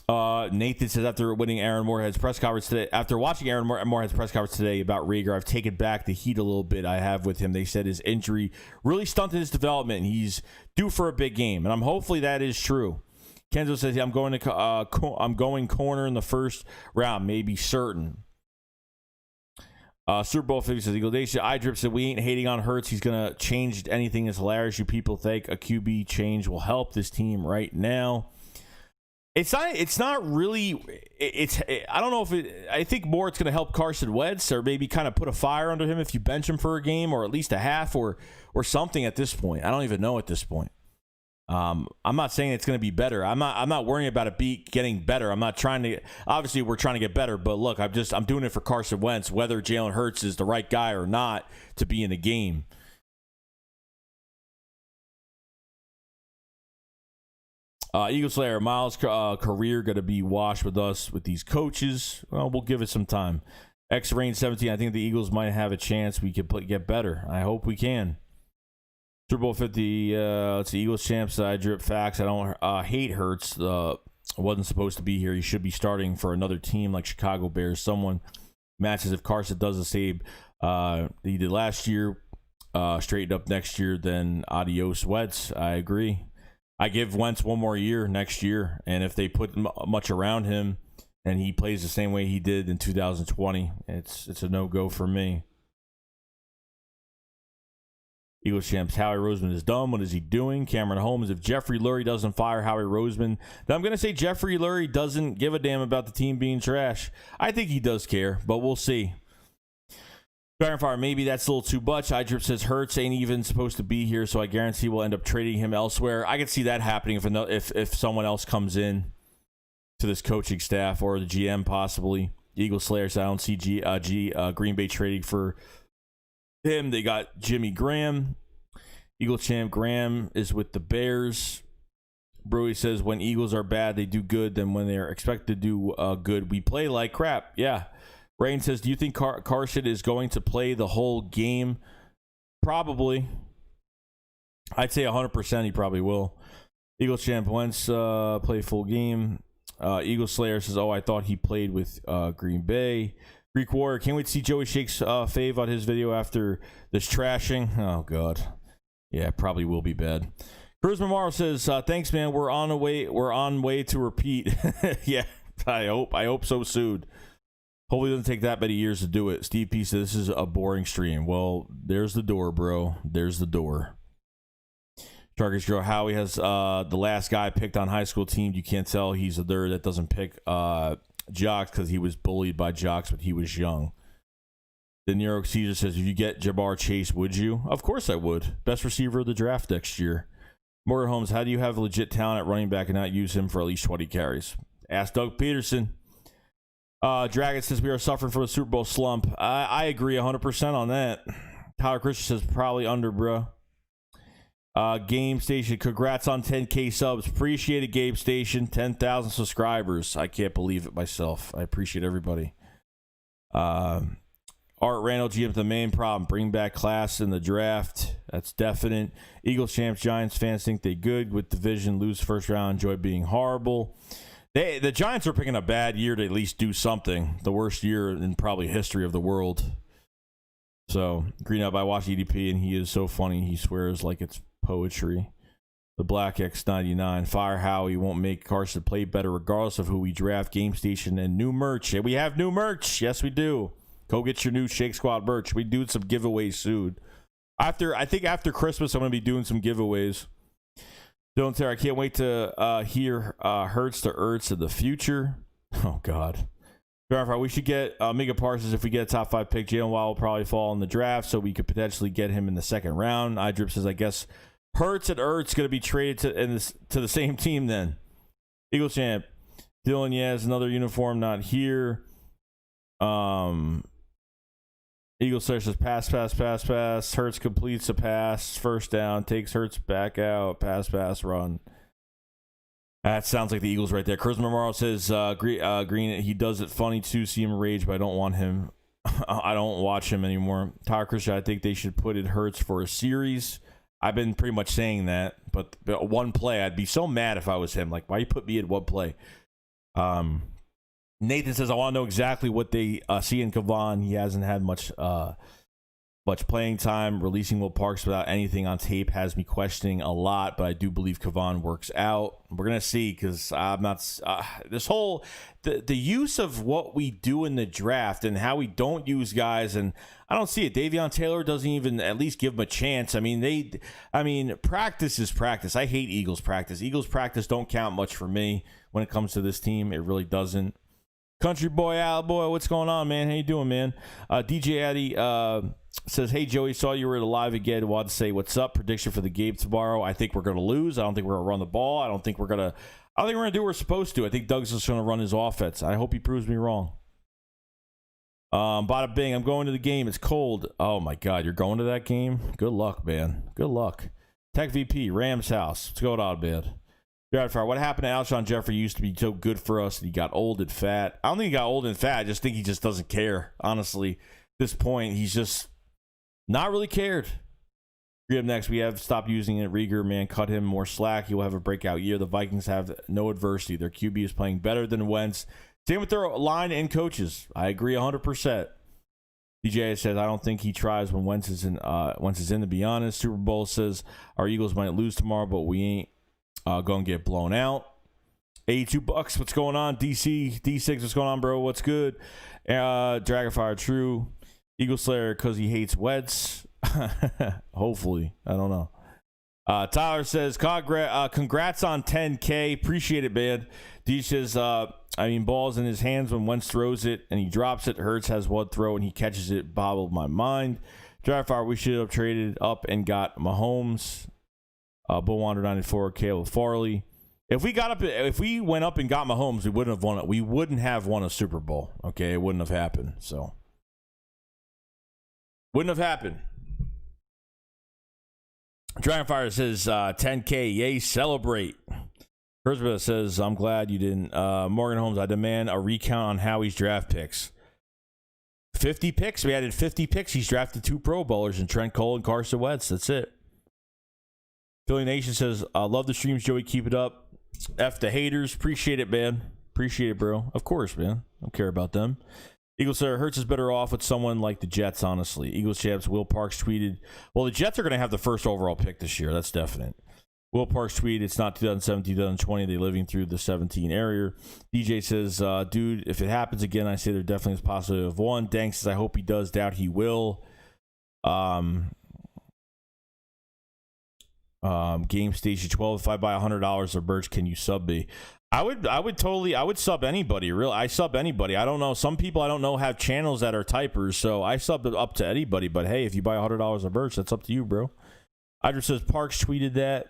Nathan says, after winning Aaron Moorhead's press conference today, after watching Aaron Moorhead's press conference today about Rager, I've taken back the heat a little bit I have with him. They said his injury really stunted his development. He's due for a big game, and hopefully that is true. Kenzo says, I'm going corner in the first round, maybe certain. Super Bowl 50 says, Eagle Nation, iDrip said, we ain't hating on Hurts. He's going to change anything that's hilarious. You people think a QB change will help this team right now. It's not really, I don't know if I think more it's going to help Carson Wentz or maybe kind of put a fire under him if you bench him for a game or at least a half or something at this point. I don't even know at this point. I'm not saying it's going to be better. I'm not worrying about it getting better. I'm not trying to, obviously we're trying to get better, but look, I'm doing it for Carson Wentz, whether Jalen Hurts is the right guy or not to be in the game. Eagle Slayer, Miles' career going to be washed with us with these coaches. Well, we'll give it some time. X-Rain 17, I think the Eagles might have a chance. We could get better. I hope we can. Super Bowl 50, let's see, Eagles champs, I drip facts. I don't hate Hurts. Wasn't supposed to be here. He should be starting for another team like Chicago Bears. Someone matches if Carson does the same he did last year, straightened up next year, then adios Wentz. I agree. I give Wentz one more year next year, and if they put much around him and he plays the same way he did in 2020, it's a no-go for me. Eagles champs, Howie Roseman is dumb. What is he doing? Cameron Holmes, if Jeffrey Lurie doesn't fire Howie Roseman, then I'm going to say Jeffrey Lurie doesn't give a damn about the team being trash. I think he does care, but we'll see. Fire, maybe that's a little too much. iDrip says Hurts ain't even supposed to be here, so I guarantee we'll end up trading him elsewhere. I could see that happening if someone else comes in to this coaching staff or the GM possibly. Eagle Slayer says I don't see Green Bay trading for him. They got Jimmy Graham. Eagle champ Graham is with the Bears. Brewy says when Eagles are bad, they do good. Then when they're expected to do good, we play like crap. Yeah. Rain says, do you think Carson is going to play the whole game? Probably. I'd say 100% he probably will. Eagles champ Wentz play full game. Eagle Slayer says, I thought he played with Green Bay. Greek Warrior, can't wait to see Joey Shake's fave on his video after this trashing. Oh, God. Yeah, probably will be bad. Cruz Memorial says, thanks, man. We're on way to repeat. Yeah, I hope so soon. Hopefully it doesn't take that many years to do it. Steve P says, this is a boring stream. Well, there's the door, bro. There's the door. Target's Girl Howie has the last guy picked on high school team. You can't tell he's a third that doesn't pick Jocks because he was bullied by Jocks when he was young. The New York Caesar says, if you get Jabbar Chase, would you? Of course I would. Best receiver of the draft next year. Morgan Holmes, how do you have legit talent at running back and not use him for at least 20 carries? Ask Doug Peterson. Dragon says we are suffering from a Super Bowl slump. I agree 100% on that. Tyler Christian says probably under, bro. Game Station, congrats on 10K subs. Appreciate it, Game Station. 10,000 subscribers. I can't believe it myself. I appreciate everybody. Art Randall, GM, the main problem. Bring back class in the draft. That's definite. Eagles champs, Giants fans think they good with division. Lose first round. Enjoy being horrible. The Giants are picking a bad year to at least do something. The worst year in probably history of the world. So Green Up, I watch EDP and he is so funny. He swears like it's poetry. The Black X99. Fire Howie won't make Carson play better regardless of who we draft. Game Station and new merch. Yeah, we have new merch. Yes, we do. Go get your new Shake Squad merch. We do some giveaways soon. I think after Christmas, I'm going to be doing some giveaways. Don't tell. I can't wait to hear Hurts to Ertz in the future. Oh, God. We should get Mega Parsons if we get a top 5 pick. Jalen Waddle will probably fall in the draft, so we could potentially get him in the second round. iDrip says, I guess Hurts and Ertz going to be traded to the same team then. Eagles champ. Dylan, yes, another uniform not here. Eagles says pass. Hurts completes a pass. First down. Takes Hurts back out. Pass, run. That sounds like the Eagles right there. Charisma Morrow says Green, he does it funny too. See him rage, but I don't want him. I don't watch him anymore. Tyler Christian, I think they should put it Hurts for a series. I've been pretty much saying that, but one play, I'd be so mad if I was him. Like, why you put me in one play? Nathan says, I want to know exactly what they see in Kavon. He hasn't had much playing time. Releasing Will Parks without anything on tape has me questioning a lot, but I do believe Kavon works out. We're going to see, because I'm not this whole the use of what we do in the draft and how we don't use guys, and I don't see it. Davion Taylor doesn't even at least give him a chance. I mean, practice is practice. I hate Eagles practice. Eagles practice don't count much for me when it comes to this team. It really doesn't. Country boy, Al boy, what's going on, man? How you doing, man? DJ Addy says, hey, Joey, saw you were live again. Wanted to say what's up. Prediction for the game tomorrow. I think we're going to lose. I don't think we're going to run the ball. I think we're going to do what we're supposed to. I think Doug's just going to run his offense. I hope he proves me wrong. Bada bing, I'm going to the game. It's cold. Oh, my God. You're going to that game? Good luck, man. Good luck. Tech VP, Rams house. What's going on, man? What happened to Alshon Jeffrey? Used to be so good for us, and he got old and fat. I don't think he got old and fat. I just think he just doesn't care. Honestly, at this point, he's just not really cared. Up next, we have stopped using it. Rieger, man, cut him more slack. He will have a breakout year. The Vikings have no adversity. Their QB is playing better than Wentz. Same with their line and coaches. I agree 100%. DJ says, I don't think he tries when Wentz is in, to be honest. Super Bowl says, our Eagles might lose tomorrow, but we ain't going to get blown out. $82. What's going on? DC, D6, what's going on, bro? What's good? Dragonfire, true. Eagle Slayer, because he hates Wentz. Hopefully. I don't know. Tyler says, congrats on 10K. Appreciate it, man. D says, ball's in his hands when Wentz throws it and he drops it. Hurts has one throw and he catches it. Bobbled my mind. Dragonfire, we should have traded up and got Mahomes. Bull Wander 94, Caleb Farley. If we went up and got Mahomes, we wouldn't have won it. We wouldn't have won a Super Bowl. Okay, it wouldn't have happened. So, wouldn't have happened. Dragonfire says 10K, yay, celebrate. Herzberg says, I'm glad you didn't. Morgan Holmes, I demand a recount on Howie's draft picks. 50 picks. We added 50 picks. He's drafted 2 Pro Bowlers in Trent Cole and Carson Wentz. That's it. Philly Nation says, love the streams, Joey. Keep it up. F the haters. Appreciate it, man. Appreciate it, bro. Of course, man. Don't care about them. Eagles said, Hurts is better off with someone like the Jets, honestly. Eagles champs, Will Parks tweeted, well, the Jets are going to have the first overall pick this year. That's definite. Will Parks tweeted, it's not 2017, 2020. They're living through the 17 area. DJ says, dude, if it happens again, I say there definitely is a possibility of one. Dank says, I hope he does. Doubt he will. Game Station 12. If I buy $100 of merch, can you sub me? I would sub anybody. Really, I sub anybody. I don't know. Some people I don't know have channels that are typers, so I sub it up to anybody. But hey, if you buy $100 of merch, that's up to you, bro. Idris says Parks tweeted that.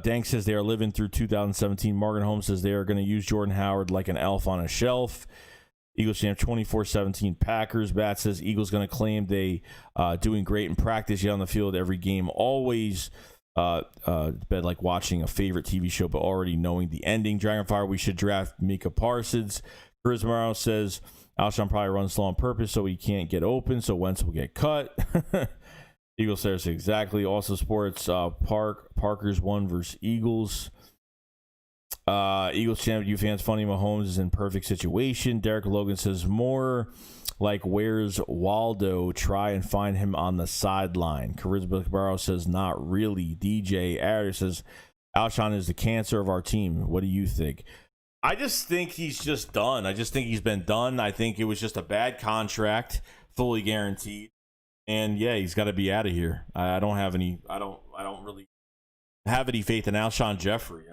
Dank says they are living through 2017. Morgan Holmes says they are going to use Jordan Howard like an elf on a shelf. Eagles champ 24-17 Packers. Bat says Eagles going to claim they doing great in practice, yet on the field every game. Always been like watching a favorite TV show, but already knowing the ending. Dragonfire, we should draft Mika Parsons. Chris Morrow says Alshon probably runs slow on purpose so he can't get open, so Wentz will get cut. Eagles says exactly. Also sports Parkers 1 versus Eagles. Eagles champ, you fans funny. Mahomes is in perfect situation. Derek Logan says more Like, where's Waldo? Try and find him on the sideline. Charisma Cabarro says, not really. DJ Arias says, Alshon is the cancer of our team. What do you think? I just think he's just done. I just think he's been done. I think it was just a bad contract, fully guaranteed. And yeah, he's got to be out of here. I don't have any. I don't really have any faith in Alshon Jeffrey.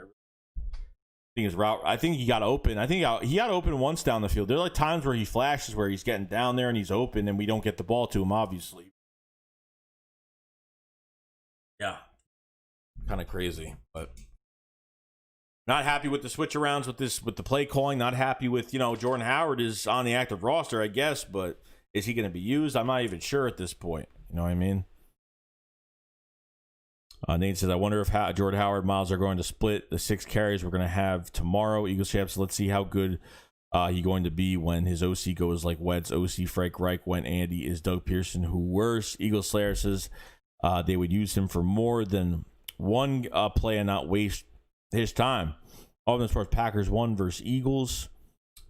I think he got open. I think he got open once down the field. There are like times where he flashes where he's getting down there and he's open, and we don't get the ball to him. Obviously, yeah, kind of crazy, but. Not happy with the switch arounds with the play calling. Not happy with, Jordan Howard is on the active roster, I guess, but is he going to be used? I'm not even sure at this point. You know what I mean? Nate says, I wonder if Jordan Howard Miles are going to split the 6 carries we're going to have tomorrow. Eagles champs, let's see how good he's going to be when his OC goes like Wentz. OC Frank Reich when Andy is Doug Pearson. Who worse? Eagles Slayer says they would use him for more than one play and not waste his time. Auburn Sports Packers 1 versus Eagles.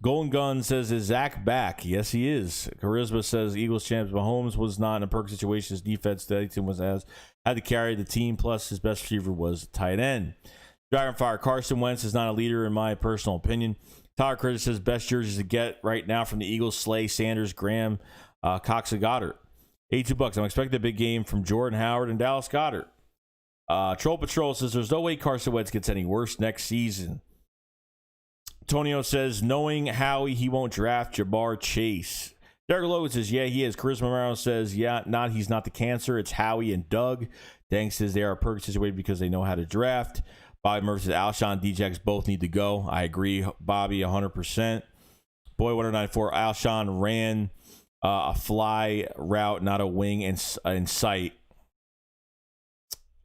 Golden Gun says, is Zach back? Yes, he is. Charisma says Eagles champs Mahomes was not in a perfect situation. His defense had to carry the team, plus his best receiver was tight end. Dragonfire Carson Wentz is not a leader in my personal opinion. Tyler Critter says best jerseys to get right now from the Eagles: Slay, Sanders, Graham, Cox, and Goddard. $82. I'm expecting a big game from Jordan Howard and Dallas Goedert. Troll Patrol says there's no way Carson Wentz gets any worse next season. Tonio says knowing Howie, he won't draft Jabbar Chase. Derek Logan says yeah, he is. Charisma Morales says yeah, he's not the cancer. It's Howie and Doug. Dang says they are perfect situated because they know how to draft. Bobby Murphy says Alshon, DJX both need to go. I agree, Bobby, 100%. Boy 194, Alshon ran a fly route, not a wing in sight.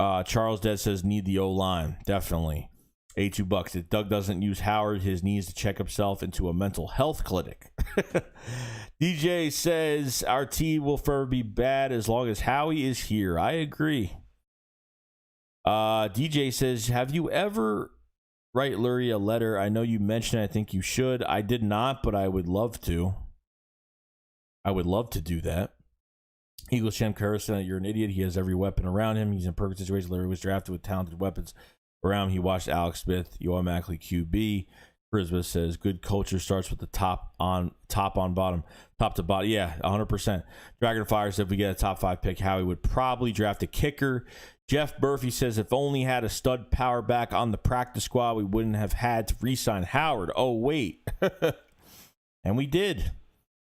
Charles Dead says need the O-line. Definitely. $82. If Doug doesn't use Howard, his needs to check himself into a mental health clinic. DJ says our team will forever be bad as long as Howie is here. I agree. DJ says, have you ever write Lurie a letter? I know you mentioned it. I think you should. I did not, but I would love to. I would love to do that. Eagles champ Carson, you're an idiot. He has every weapon around him. He's in a perfect situation. Larry was drafted with talented weapons around him. He watched Alex Smith. You automatically QB. Charisma says good culture starts with the top to bottom. Yeah, 100%. Dragonfire said if we get a top 5 pick, Howie would probably draft a kicker. Jeff Murphy says if only had a stud power back on the practice squad, we wouldn't have had to re-sign Howard. Oh, wait. And we did.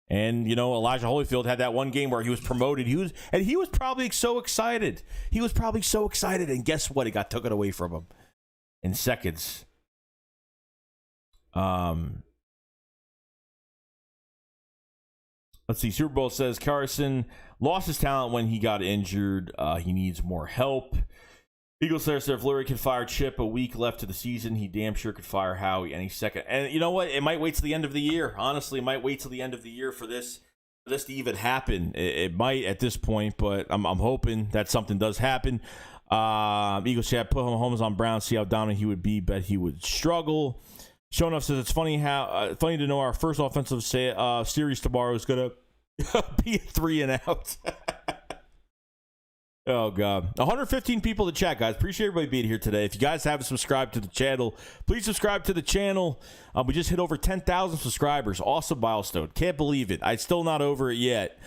And, Elijah Holyfield had that one game where he was promoted. He was probably so excited. And guess what? It got taken away from him in seconds. Let's see. Super Bowl says Carson lost his talent when he got injured. He needs more help. Eagles says if Lurie could fire Chip a week left to the season, he damn sure could fire Howie any second. And you know what? It might wait till the end of the year. Honestly, it might wait till the end of the year for this to even happen. It might at this point, but I'm hoping that something does happen. Eagles chat, put Mahomes on Brown, see how dominant he would be. Bet he would struggle. Show enough says it's funny to know our first offensive series tomorrow is gonna be a 3 and out. Oh, God. 115 people to chat, guys. Appreciate everybody being here today. If you guys haven't subscribed to the channel, please subscribe to the channel. We just hit over 10,000 subscribers. Awesome milestone. Can't believe it. I'm still not over it yet.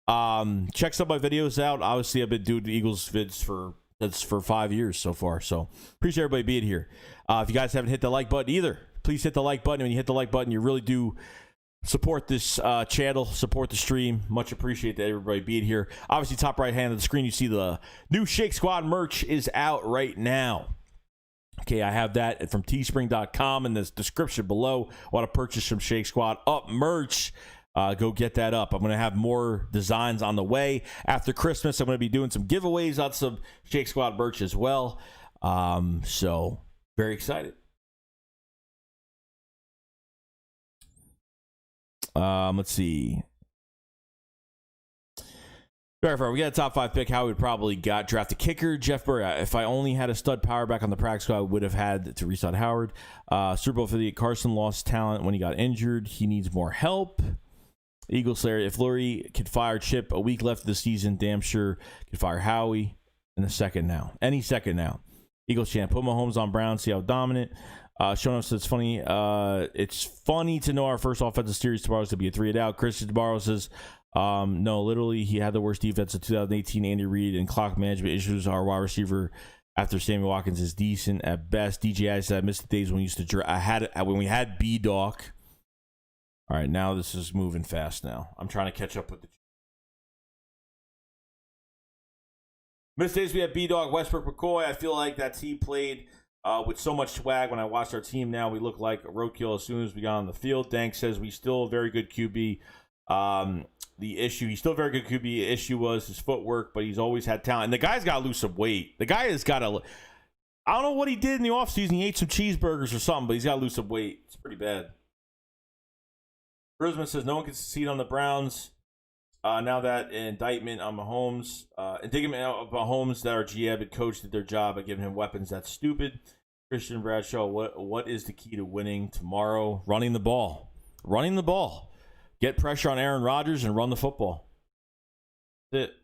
Check some of my videos out. Obviously, I've been doing Eagles vids for 5 years so far. So appreciate everybody being here. If you guys haven't hit the like button either, please hit the like button. When you hit the like button, you really do support this channel, support the stream. Much appreciate that everybody being here. Obviously, top right hand of the screen, you see the new Shake Squad merch is out right now. Okay, I have that from teespring.com in the description below. Want to purchase some Shake Squad up merch? Go get that up. I'm going to have more designs on the way. After Christmas, I'm going to be doing some giveaways on some Shake Squad merch as well. So, very excited. Let's see. We got a top 5 pick. How we probably draft a kicker. Jeff Burry. If I only had a stud power back on the practice squad, I would have had to resign Howard. Super Bowl 58. Carson lost talent when he got injured. He needs more help. Eagle Slayer, if Lurie could fire Chip a week left of the season, damn sure could fire Howie in a second now. Any second now. Eagles champ, put Mahomes on Brown, see how dominant. Showing us it's funny. It's funny to know our first offensive series tomorrow is to be a 3-and-out. Christian Barrow says, no, literally, he had the worst defense of 2018. Andy Reid and clock management issues. Our wide receiver after Sammy Watkins is decent at best. DJI said, I missed the days when we used to when we had B-Doc. All right, now this is moving fast now. I'm trying to catch up with the missed days we had B-Dog, Westbrook, McCoy. I feel like that team played with so much swag. When I watched our team now, we look like a roadkill as soon as we got on the field. Dank says we still a very good QB. He's still a very good QB. The issue was his footwork, but he's always had talent. And the guy's got to lose some weight. The guy has got to, I don't know what he did in the offseason. He ate some cheeseburgers or something, but he's got to lose some weight. It's pretty bad. Brisman says no one can succeed on the Browns. Now that indictment on Mahomes, indictment of Mahomes that our GM and coach did their job by giving him weapons. That's stupid. Christian Bradshaw, what is the key to winning tomorrow? Running the ball. Running the ball. Get pressure on Aaron Rodgers and run the football. That's it.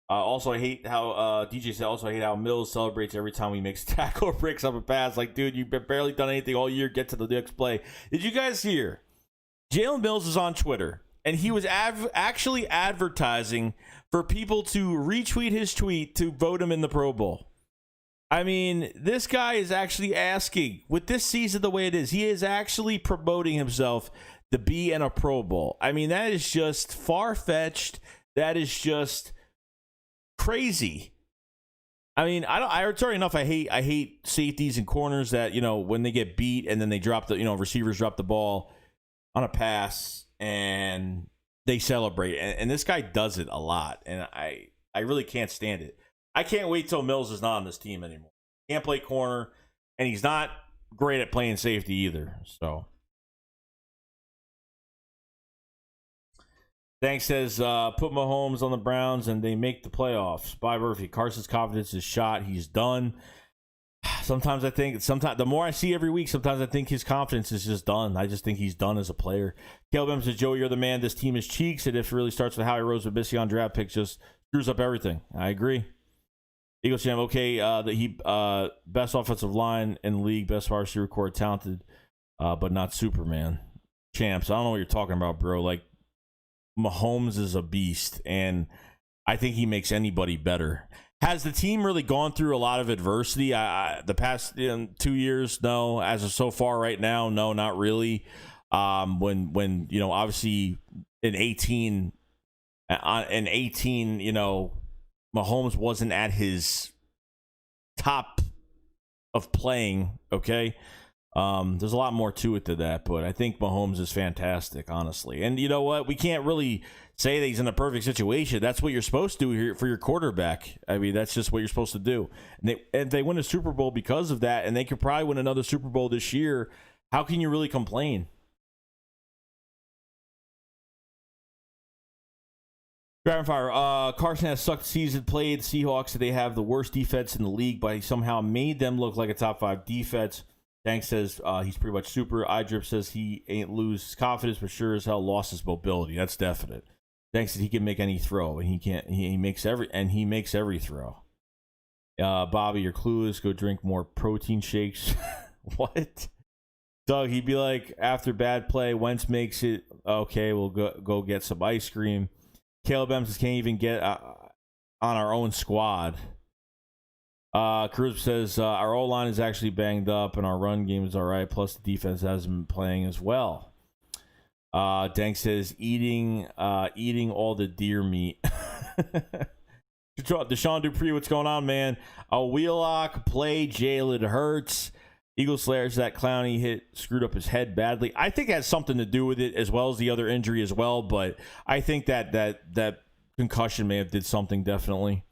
Also, I hate how DJ said. Also, I hate how Mills celebrates every time he makes a tackle or breaks up a pass. Like, dude, you've barely done anything all year. Get to the next play. Did you guys hear? Jalen Mills is on Twitter, and he was actually advertising for people to retweet his tweet to vote him in the Pro Bowl. I mean, this guy is actually asking, with this season the way it is, he is actually promoting himself to be in a Pro Bowl. I mean, that is just far-fetched. That is just crazy. I mean, it's already enough. I hate safeties and corners that, when they get beat and then they drop the, receivers drop the ball on a pass and they celebrate. And this guy does it a lot. And I really can't stand it. I can't wait till Mills is not on this team anymore. Can't play corner, and he's not great at playing safety either. So, Thanks says, put Mahomes on the Browns and they make the playoffs. Bye, Murphy. Carson's confidence is shot. He's done. Sometimes the more I see every week, sometimes I think his confidence is just done. I just think he's done as a player. Caleb M says, Joey, you're the man. This team is cheeks. And if it really starts with Howie Rose with Missy on draft picks, just screws up everything. I agree. Eagle Jam, okay. Best offensive line in the league, best wide receiver core, talented, but not Superman. Champs, I don't know what you're talking about, bro. Like, Mahomes is a beast, and I think he makes anybody better. Has the team really gone through a lot of adversity? The past 2 years, no. As of so far right now, no, not really. When obviously in 18, Mahomes wasn't at his top of playing. Okay, there's a lot more to it to that, but I think Mahomes is fantastic, honestly. And you know what? We can't really say that he's in a perfect situation. That's what you're supposed to do here for your quarterback. I mean, that's just what you're supposed to do. And they win a Super Bowl because of that, and they could probably win another Super Bowl this year. How can you really complain? Dragon Fire, Carson has sucked season, played Seahawks. They have the worst defense in the league, but he somehow made them look like a top 5 defense. Tank says he's pretty much super. iDrip says he ain't lose his confidence, but sure as hell lost his mobility. That's definite. Tank says he can make any throw, and he can't. He makes every throw. Bobby, you're clueless. Go drink more protein shakes. What? Doug, he'd be like, after bad play, Wentz makes it. Okay, we'll go get some ice cream. Caleb M says can't even get on our own squad. Cruz says our O-line is actually banged up and our run game is all right. Plus the defense hasn't been playing as well. Dank says eating all the deer meat. Deshaun Dupree, what's going on, man? A Wheelock play, Jalen Hurts. Eagle Slayers, that clown he hit screwed up his head badly. I think it has something to do with it as well as the other injury as well. But I think that concussion may have did something definitely.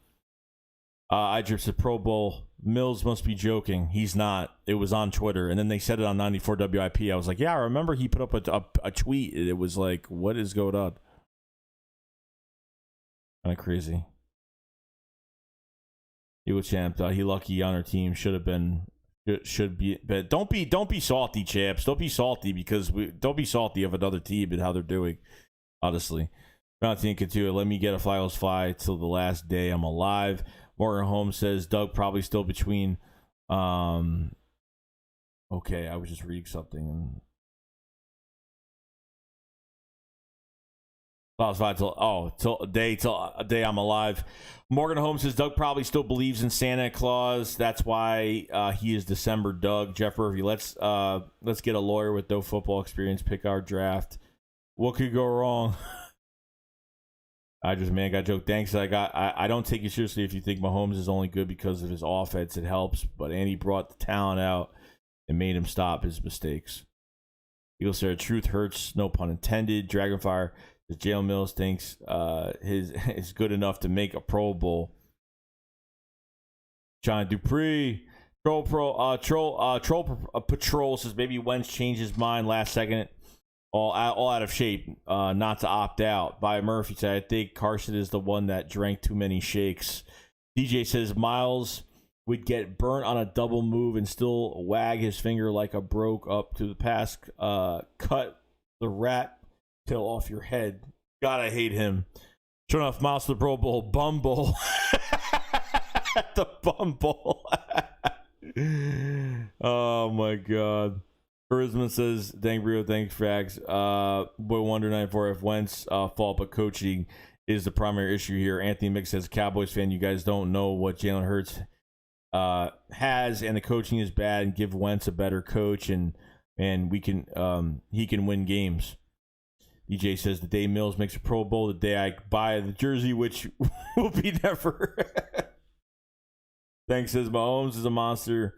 I just said Pro Bowl. Mills must be joking. He's not. It was on Twitter, and then they said it on 94 WIP. I was like, yeah, I remember he put up a tweet. It was like, what is going on? Kind of crazy. He was champ. He lucky on our team. Should have been It should be, but don't be salty, chaps. Don't be salty don't be salty of another team and how they're doing. Honestly, Valentin Couture, let me get a flyers fly till the last day I'm alive. Morgan Holmes says Doug probably still between. Okay, I was just reading something. Till a day I'm alive. Morgan Holmes says Doug probably still believes in Santa Claus. That's why he is December Doug. Jeff Murphy, let's get a lawyer with no football experience pick our draft. What could go wrong? I got joke. Thanks. I don't take you seriously if you think Mahomes is only good because of his offense. It helps, but Andy brought the talent out and made him stop his mistakes. Eagle said truth hurts, no pun intended. Dragonfire. Jalen Mills thinks is good enough to make a Pro Bowl. John Dupree, Troll Patrol says maybe Wentz changed his mind last second, all out of shape, not to opt out. By Murphy said I think Carson is the one that drank too many shakes. DJ says Miles would get burnt on a double move and still wag his finger like a broke up to the pass. Cut the rat tail off your head. God, I hate him. Sure enough, Miles to the Pro Bowl. Bumble. The Bumble. Oh, my God. Charisma says, dang, Brio, thanks, Frags. Boy Wonder 94 if Wentz fault, but coaching is the primary issue here. Anthony Mick says, Cowboys fan, you guys don't know what Jalen Hurts has, and the coaching is bad, and give Wentz a better coach, and he can win games. DJ says the day Mills makes a Pro Bowl, the day I buy the jersey, which will be never. Thanks says Mahomes is a monster.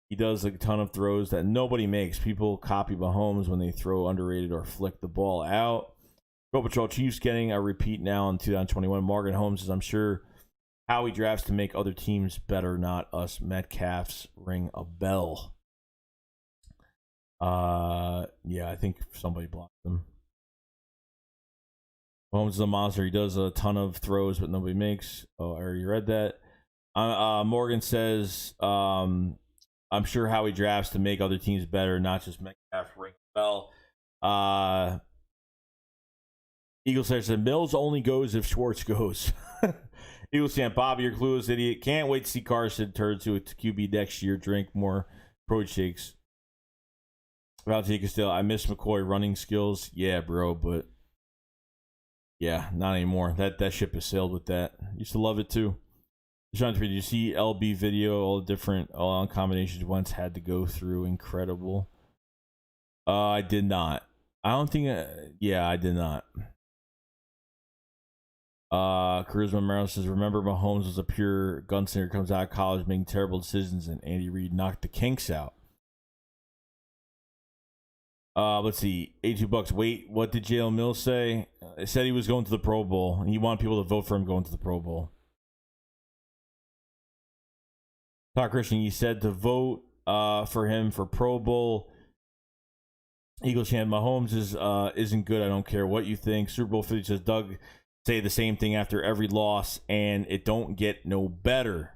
He does a ton of throws that nobody makes. People copy Mahomes when they throw underrated or flick the ball out. Pro Patrol Chiefs getting a repeat now in 2021. Morgan Holmes says, I'm sure how he drafts to make other teams better, not us Metcalfs. Ring a bell. Yeah, I think somebody blocked them. Mahomes is a monster. He does a ton of throws, but nobody makes. Oh, I already read that. Morgan says, I'm sure how he drafts to make other teams better, not just Metcalf. Ring the bell. Eagles says Mills only goes if Schwartz goes. Eagles fan, Bobby, you're clueless idiot. Can't wait to see Carson turn to a QB next year. Drink more protein shakes. Valentin Castillo, I miss McCoy running skills. Yeah, bro, but yeah, not anymore. That ship has sailed with that. Used to love it too. Did you see LB video? All the different combinations Wentz had to go through. Incredible. I did not. I don't think. Yeah, I did not. Charisma Merrill says, remember Mahomes was a pure gunslinger, comes out of college making terrible decisions, and Andy Reid knocked the kinks out. Let's see. $82. Wait, what did Jalen Mills say? It said he was going to the Pro Bowl, and he wanted people to vote for him going to the Pro Bowl. Todd Christian, you said to vote for him for Pro Bowl. Eagles fan, Mahomes isn't good. I don't care what you think. Super Bowl 50 says, Doug say the same thing after every loss, and it don't get no better.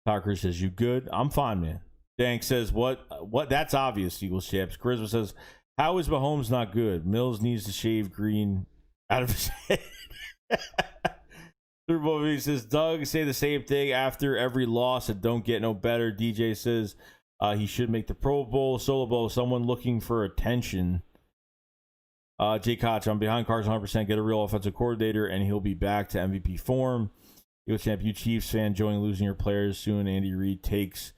Todd Christian says, you good? I'm fine, man. Dank says, what? That's obvious, Eagles chaps. Charisma says, how is Mahomes not good? Mills needs to shave green out of his head. Super Bowl V says, Doug say the same thing after every loss and don't get no better. DJ says he should make the Pro Bowl. Solo Bowl, someone looking for attention. Jay Koch, I'm behind Carson 100%. Get a real offensive coordinator and he'll be back to MVP form. Eagles champ, you Chiefs fan, join losing your players soon. Andy Reid takes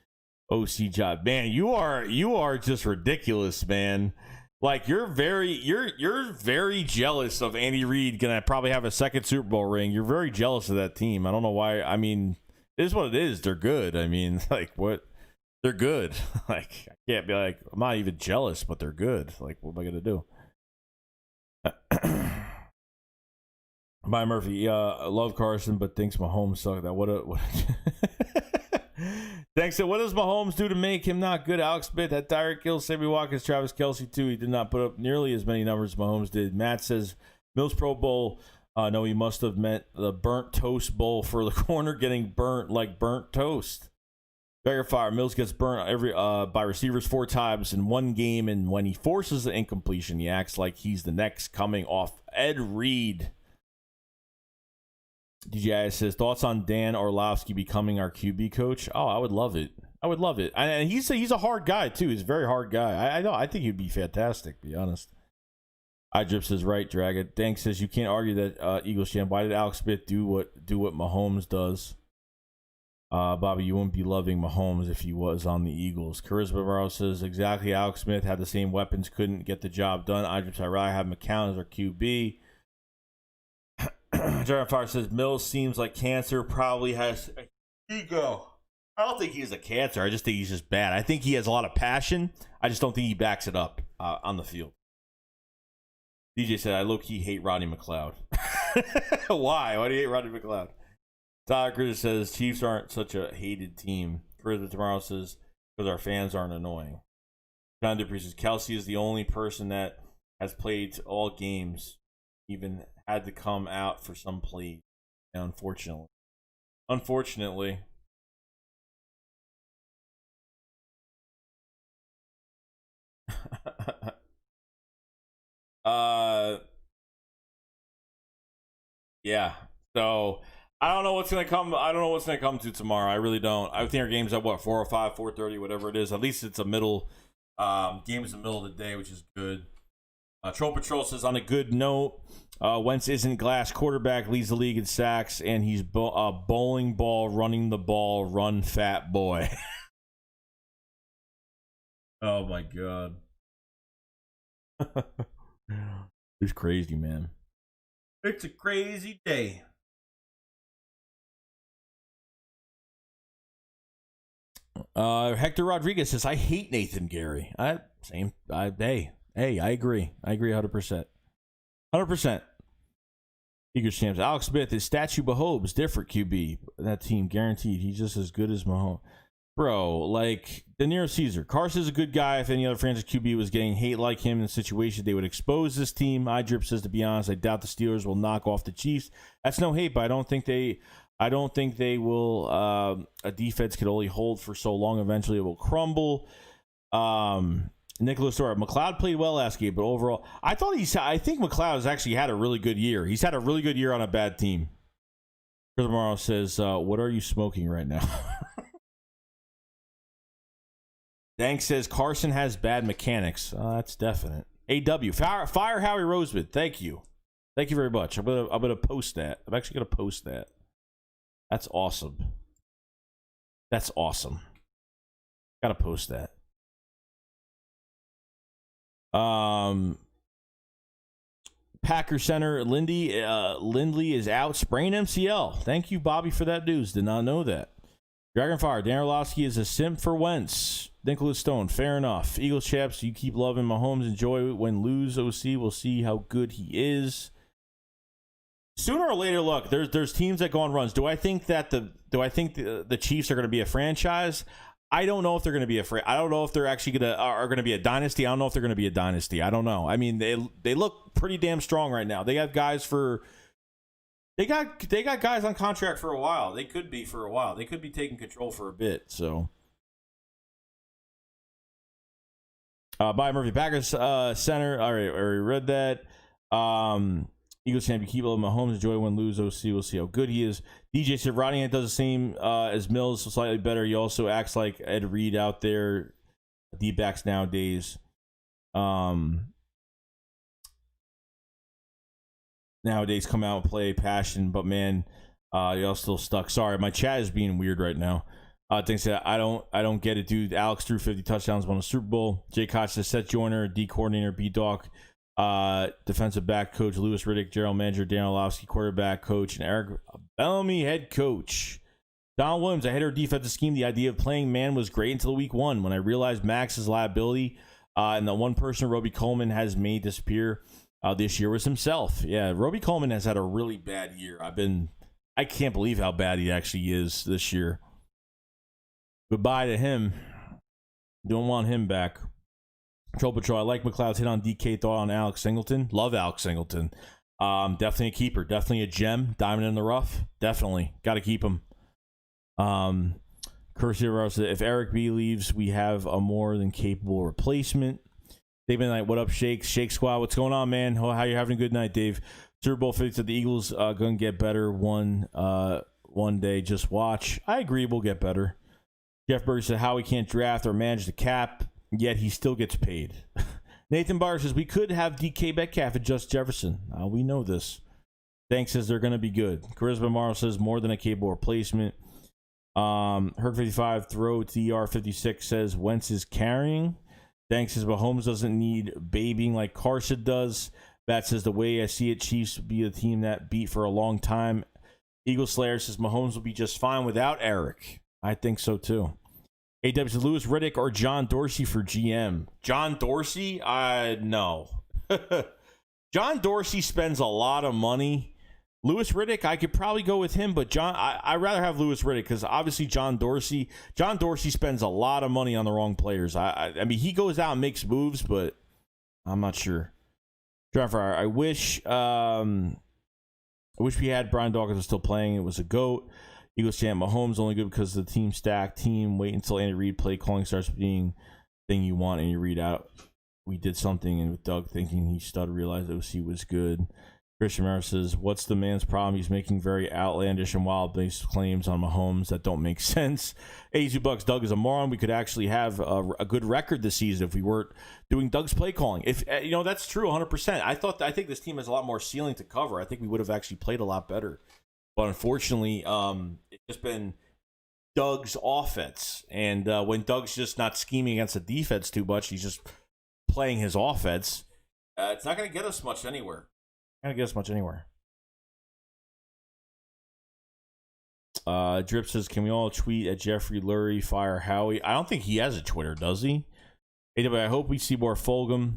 OC job. Man, you are just ridiculous, man. Like you're very jealous of Andy Reid gonna probably have a second Super Bowl ring. You're very jealous of that team. I don't know why. I mean, it is what it is. They're good. I mean, like what? They're good. Like I can't be like I'm not even jealous, but they're good. Like what am I gonna do? Bye Murphy. I love Carson, but thinks Mahomes suck. That what? Thanks. So what does Mahomes do to make him not good? Alex Smith, that Tyreek Hill, Sammy Watkins, Travis Kelce too. He did not put up nearly as many numbers as Mahomes did. Matt says Mills Pro Bowl. No, he must have meant the burnt toast bowl for the corner getting burnt like burnt toast. Fire Mills gets burnt by receivers 4 times in one game, and when he forces the incompletion, he acts like he's the next coming off Ed Reed. DJI says, thoughts on Dan Orlovsky becoming our QB coach? Oh, I would love it. I would love it. And he's a hard guy, too. He's a very hard guy. I know. I think he'd be fantastic, to be honest. iDrip says, right, Dragon. Dank says, you can't argue that Eagles champ. Why did Alex Smith do what Mahomes does? Bobby, you wouldn't be loving Mahomes if he was on the Eagles. Charisma Morales says, exactly. Alex Smith had the same weapons, couldn't get the job done. iDrip says, I'd rather have McCown as our QB. Dragon Fire says, Mills seems like cancer, probably has ego. I don't think he's a cancer. I just think he's just bad. I think he has a lot of passion. I just don't think he backs it up on the field. DJ said, I low-key hate Rodney McLeod. Why? Why do you hate Rodney McLeod? Tyler Critter says, Chiefs aren't such a hated team. Charisma Tomorrow says, because our fans aren't annoying. John Dupree says, Kelsey is the only person that has played all games, even had to come out for some plays. Yeah, unfortunately. Yeah. So I don't know what's gonna come. I don't know what's gonna come to tomorrow. I really don't. I think our game's at 4:05, 4:30, whatever it is. At least it's a middle game is the middle of the day, which is good. Troll Patrol says, on a good note, Wentz isn't glass quarterback, leads the league in sacks, and he's bowling ball, running the ball, run fat boy. Oh my god. It's crazy, man. It's a crazy day. Hector Rodriguez says, I hate Nathan Gary. I agree. I agree 100%. 100%. Eagles champs. Alex Smith, his statue behoves different QB. That team, guaranteed. He's just as good as Mahomes. Bro, like, De Niro Caesar. Carson's a good guy. If any other franchise QB was getting hate like him in the situation, they would expose this team. iDrip says, to be honest, I doubt the Steelers will knock off the Chiefs. That's no hate, but I don't think they will. A defense could only hold for so long. Eventually, it will crumble. Nicholas Storer. McLeod played well last game, but overall, I think McLeod has actually had a really good year. He's had a really good year on a bad team. Chris Morrow says, what are you smoking right now? Dank says, Carson has bad mechanics. That's definite. AW. Fire Howie Roseman. Thank you. Thank you very much. I'm gonna post that. I'm actually gonna post that. That's awesome. That's awesome. Gotta post that. Packer center Lindley is out, sprained MCL. Thank you, Bobby, for that news. Did not know that. Dragonfire, Dan Orlovsky is a simp for Wentz. Nicholas Stone, fair enough. Eagles chaps, you keep loving Mahomes. Enjoy when lose OC. We'll see how good he is. Sooner or later, look, there's teams that go on runs. Do I think the Chiefs are going to be a franchise? I don't know if they're going to be I don't know if they're actually are going to be a dynasty. I don't know if they're going to be a dynasty. I don't know. I mean, they look pretty damn strong right now. They have guys they got guys on contract for a while. They could be for a while. They could be taking control for a bit. So, by Murphy Packers center. All right, I already read that. Eagles champion, keep loving Mahomes. Enjoy when lose OC. We'll see how good he is. DJ said Rodney does the same as Mills, so slightly better. He also acts like Ed Reed out there. D-backs nowadays. Nowadays come out and play passion, but man, y'all still stuck. Sorry, my chat is being weird right now. Thanks that I don't get it, dude. Alex threw 50 touchdowns, won a Super Bowl. Jay Koch says Seth Joyner, D coordinator, B Doc, defensive back coach, Lewis Riddick, general manager, Dan Orlovsky, quarterback coach, and Eric Bellamy, head coach. Don Williams, I hate our defensive scheme. The idea of playing man was great until week one when I realized Max's liability and the one person Roby Coleman has made disappear this year was himself. Yeah, Roby Coleman has had a really bad year. I can't believe how bad he actually is this year. Goodbye to him. Don't want him back. Troll Patrol, I like McLeod's hit on DK, thought on Alex Singleton. Love Alex Singleton. Definitely a keeper. Definitely a gem. Diamond in the rough. Definitely. Got to keep him. Cursive said, if Eric B leaves, we have a more than capable replacement. David Knight, what up, Shake? Shake Squad, what's going on, man? How you having a good night, Dave? Super Bowl 50 said the Eagles going to get better one day. Just watch. I agree, we'll get better. Jeff Berger said, how we can't draft or manage the cap, yet he still gets paid. Nathan Barr says, we could have DK Metcalf and Justin Jefferson. We know this. Dank says they're going to be good. Charisma Morrow says more than a capable replacement. Herc55 throw TR56 says Wentz is carrying. Dank says Mahomes doesn't need babying like Carson does. Bat says the way I see it, Chiefs will be a team that beat for a long time. Eagle Slayer says Mahomes will be just fine without Eric. I think so too. AW says Lewis Riddick or John Dorsey for GM. John Dorsey? No. John Dorsey spends a lot of money. Lewis Riddick, I could probably go with him, but I'd rather have Lewis Riddick because obviously John Dorsey spends a lot of money on the wrong players. I mean, he goes out and makes moves, but I'm not sure. Trevor, I wish we had Brian Dawkins was still playing. It was a GOAT. Eagles champ Mahomes only good because of the team stack. Team wait until Andy Reid play calling starts being thing you want and you read out. We did something and with Doug thinking he stud realized OC was good. Christian Mara says, what's the man's problem? He's making very outlandish and wild-based claims on Mahomes that don't make sense. 82 bucks. Doug is a moron. We could actually have a good record this season if we weren't doing Doug's play calling. If that's true 100%. I think this team has a lot more ceiling to cover. I think we would have actually played a lot better. But unfortunately, it's just been Doug's offense. And when Doug's just not scheming against the defense too much, he's just playing his offense. It's not going to get us much anywhere. Drip says, can we all tweet at Jeffrey Lurie, fire Howie? I don't think he has a Twitter, does he? AW, I hope we see more Fulgham.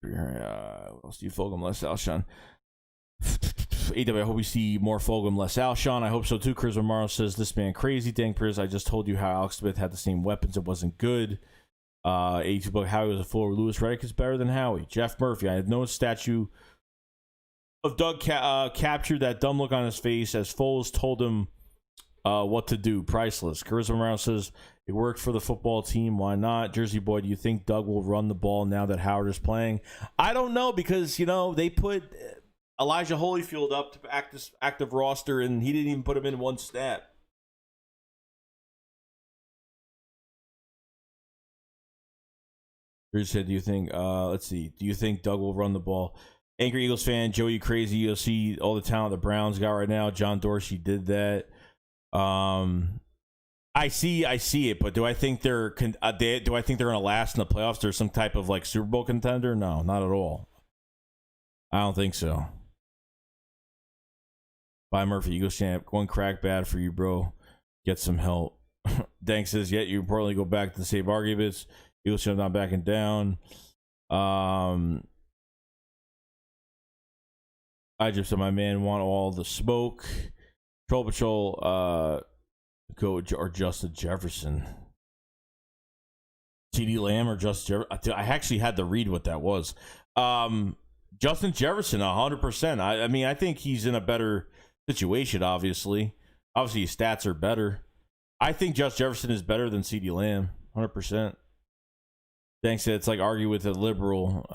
Let's do Fulgham, less Alshon. AW, I hope we see more Fulgham, less Alshon. I hope so too. Chris Romero says, this man crazy. Dang, Priz, I just told you how Alex Smith had the same weapons. It wasn't good. 82 buck. Howie was a fool. Lewis Riddick is better than Howie. Jeff Murphy. I have no statue of Doug captured that dumb look on his face as Foles told him what to do. Priceless. Charisma Brown says it worked for the football team. Why not? Jersey Boy, do you think Doug will run the ball now that Howard is playing? I don't know because they put Elijah Holyfield up to active roster and he didn't even put him in one snap. Said, do you think do you think Doug will run the ball? Angry Eagles fan, Joey, you crazy. You'll see all the talent the Browns got right now. John Dorsey did that. I see it, but do I think they're going to last in the playoffs? There's some type of like Super Bowl contender? No, not at all. I don't think so. Bye, Murphy, Eagles champ. One crack bad for you, bro. Get some help. Dank says, yet you importantly go back to the same arguments. Eagles show not backing down. I just said my man want all the smoke. Patrol, go or Justin Jefferson. TD Lamb or Justin Jefferson. I actually had to read what that was. Justin Jefferson, 100%. I mean, I think he's in a better situation. Obviously, his stats are better. I think Justin Jefferson is better than CD Lamb, 100%. Thanks. Said it's like argue with a liberal.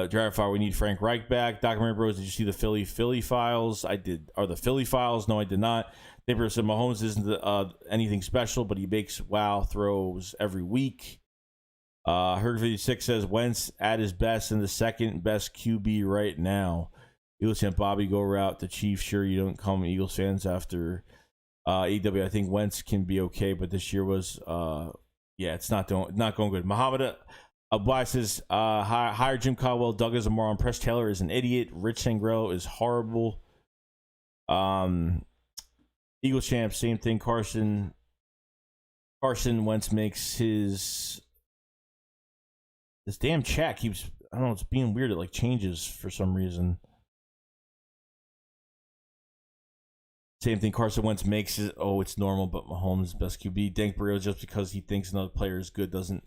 Draft Fire, we need Frank Reich back. Documentary Bros, did you see the Philly files? I did. Are the Philly files? No, I did not. They said Mahomes isn't anything special, but he makes wow throws every week. Herc56 says Wentz at his best and the second best QB right now. Eagles champ Bobby go route the Chiefs. Sure, you don't come Eagles fans after AW. I think Wentz can be okay, but this year was it's not going good. Muhammad Abai says hire Jim Caldwell. Doug is a moron. Press Taylor is an idiot. Rich Sangrell is horrible. Eagles champ, same thing. Carson Wentz makes this damn chat keeps, I don't know, it's being weird. It like changes for some reason. Same thing. Carson Wentz makes it. Oh, it's normal, but Mahomes is best QB. Dank Burrell, just because he thinks another player is good doesn't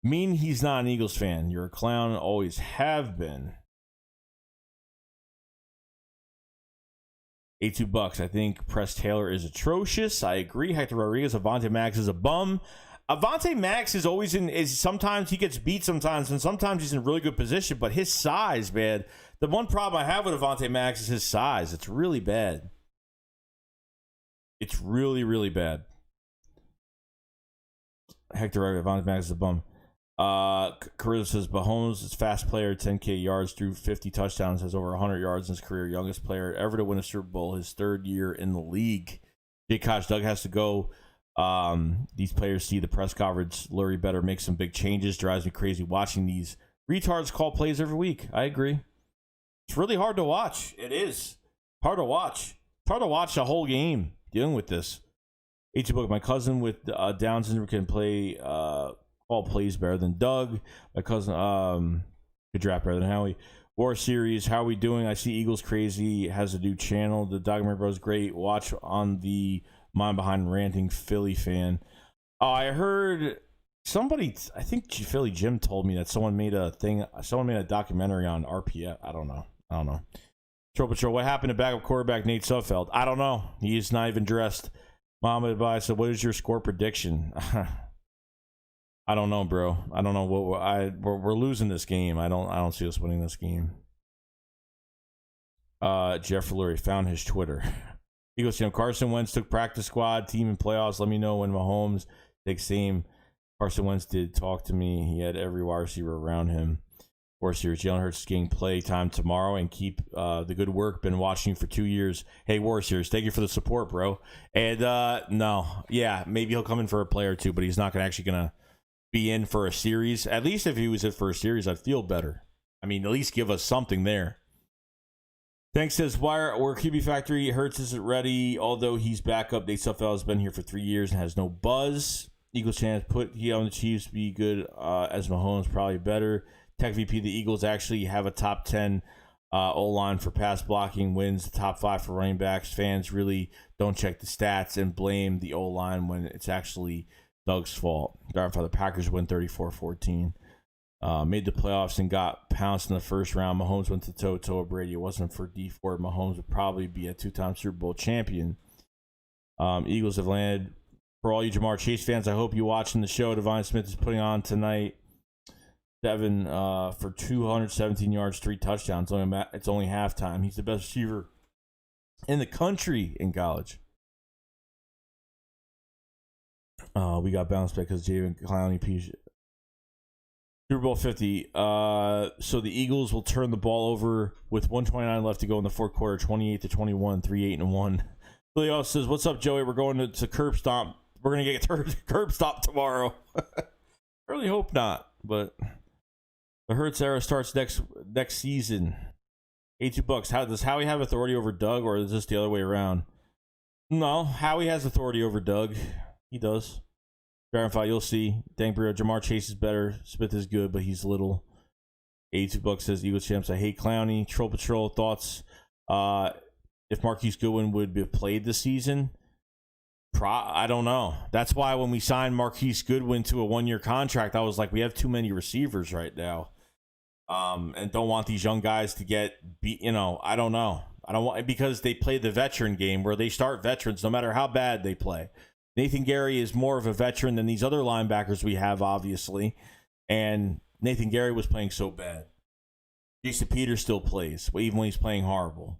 mean he's not an Eagles fan. You're a clown. Always have been. $82. I think Press Taylor is atrocious. I agree. Hector Rodriguez, Avante Max is a bum. Avante Max is always sometimes he gets beat sometimes, and sometimes he's in really good position, but his size, man. The one problem I have with Avante Max is his size. It's really bad. It's really, really bad. Hector Rodriguez, Avante Max is a bum. Carissa says Mahomes is fast player, 10K yards, threw 50 touchdowns, has over 100 yards in his career, youngest player ever to win a Super Bowl, his third year in the league. Jay Koch, Doug has to go. These players see the press coverage. Lurie better make some big changes. Drives me crazy watching these retards call plays every week. I agree. It's really hard to watch. It is hard to watch. It's hard to watch the whole game dealing with this. Book, my cousin with Down syndrome can play call plays better than Doug. My cousin could draft better than Howie. War Series, how are we doing? I see Eagles Crazy has a new channel. The Documentary Bros great. Watch on the Mind Behind Ranting Philly fan. Oh, I heard somebody, I think Philly Jim told me that someone made a documentary on RPF. I don't know. Troll Patrol, what happened to backup quarterback Nate Sudfeld? I don't know. He's not even dressed. Mom advice. So what is your score prediction? I don't know, bro. I don't know what we're losing this game. I don't see us winning this game. Jeff Lurie found his Twitter. He goes, Carson Wentz took practice squad, team in playoffs. Let me know when Mahomes takes same. Carson Wentz did talk to me. He had every wide receiver around him. War Series, Jalen Hurts is getting play time tomorrow, and keep the good work. Been watching you for 2 years. Hey, War Series, thank you for the support, bro. And no, yeah, maybe he'll come in for a play or two, but he's not actually gonna be in for a series. At least if he was in for a series, I'd feel better. I mean, at least give us something there. Thanks says, we're QB Factory. Hurts isn't ready, although he's back up. Nate Sudfeld has been here for 3 years and has no buzz. Eagles chance put he on the Chiefs be good as Mahomes, probably better. Tech VP, the Eagles actually have a top 10 O-line for pass blocking, wins the top 5 for running backs. Fans really don't check the stats and blame the O-line when it's actually Doug's fault. The Packers win 34-14. Made the playoffs and got pounced in the first round. Mahomes went to toe-to-toe with Brady. It wasn't for D Ford. Mahomes would probably be a 2-time Super Bowl champion. Eagles have landed. For all you Jamar Chase fans, I hope you're watching the show Devine Smith is putting on tonight. 7 for 217 yards, 3 touchdowns. It's only halftime. He's the best receiver in the country in college. We got bounced back because Javen Clowney Super Bowl 50. So the Eagles will turn the ball over with 1:29 left to go in the fourth quarter, 28-21, 3-8-1. Billy also says, "What's up, Joey? We're going to curb stomp. We're gonna get curb stop tomorrow." I really hope not, but the Hurts era starts next season. $82. How does Howie have authority over Doug, or is this the other way around? No, Howie has authority over Doug. He does. Verify, you'll see. Dang, bro. Jamar Chase is better. Smith is good, but he's little. $82 says Eagles champs. I hate Clowney. Troll Patrol thoughts. If Marquise Goodwin would have played this season, I don't know. That's why when we signed Marquise Goodwin to a 1-year contract, I was like, we have too many receivers right now, and don't want these young guys to get beat. I don't know. I don't want, because they play the veteran game where they start veterans no matter how bad they play. Nathan Gary is more of a veteran than these other linebackers we have, obviously. And Nathan Gary was playing so bad. Jason Peters still plays, even when he's playing horrible.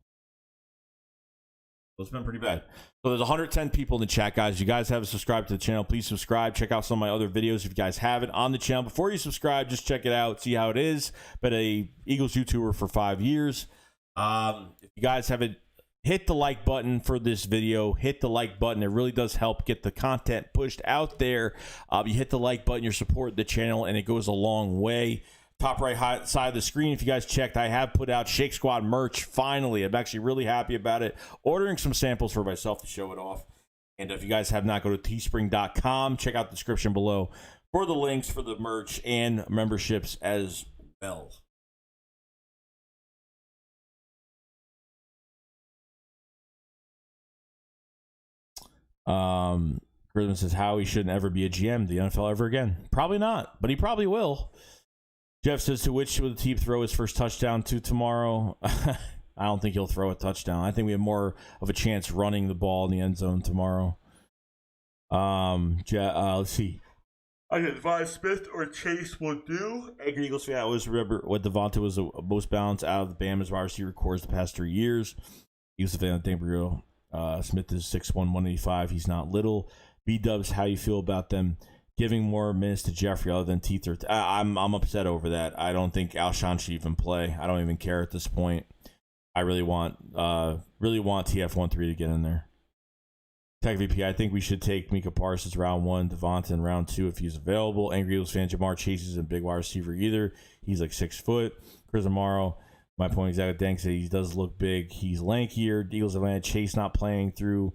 So it's been pretty bad. So there's 110 people in the chat, guys. If you guys haven't subscribed to the channel, please subscribe. Check out some of my other videos if you guys haven't on the channel. Before you subscribe, just check it out, see how it is. Been a Eagles YouTuber for 5 years. If you guys haven't, hit the like button for this video. Hit the like button. It really does help get the content pushed out there. You hit the like button, you're supporting the channel, and it goes a long way. Top right side of the screen, if you guys checked, I have put out Shake Squad merch. Finally, I'm actually really happy about it. Ordering some samples for myself to show it off. And if you guys have not, go to teespring.com. Check out the description below for the links for the merch and memberships as well. Grizzman says Howie shouldn't ever be a GM the NFL ever again. Probably not, but he probably will. Jeff says, to which will the team throw his first touchdown to tomorrow? I don't think he'll throw a touchdown. I think we have more of a chance running the ball in the end zone tomorrow. Let's see. I get Devon Smith or Chase will do. Angry Eagles fan, I always remember what Devonta was the most balanced out of the Bama's wide receiver cores the past 3 years. Eagles fan, Dambrio. Smith is 6'1", 185. He's not little. B-Dubs, how you feel about them giving more minutes to Jeffrey other than T13? I'm upset over that. I don't think Alshon should even play. I don't even care at this point. I really want TF13 to get in there. Tech VP, I think we should take Micah Parsons round 1, Devonta in round 2 if he's available. Angry Eagles fan, Jamar Chase isn't a big wide receiver either. He's like 6 foot. Chris Amaro, my point exactly. Dank said he does look big. He's lankier. Eagles Atlanta, Chase not playing through.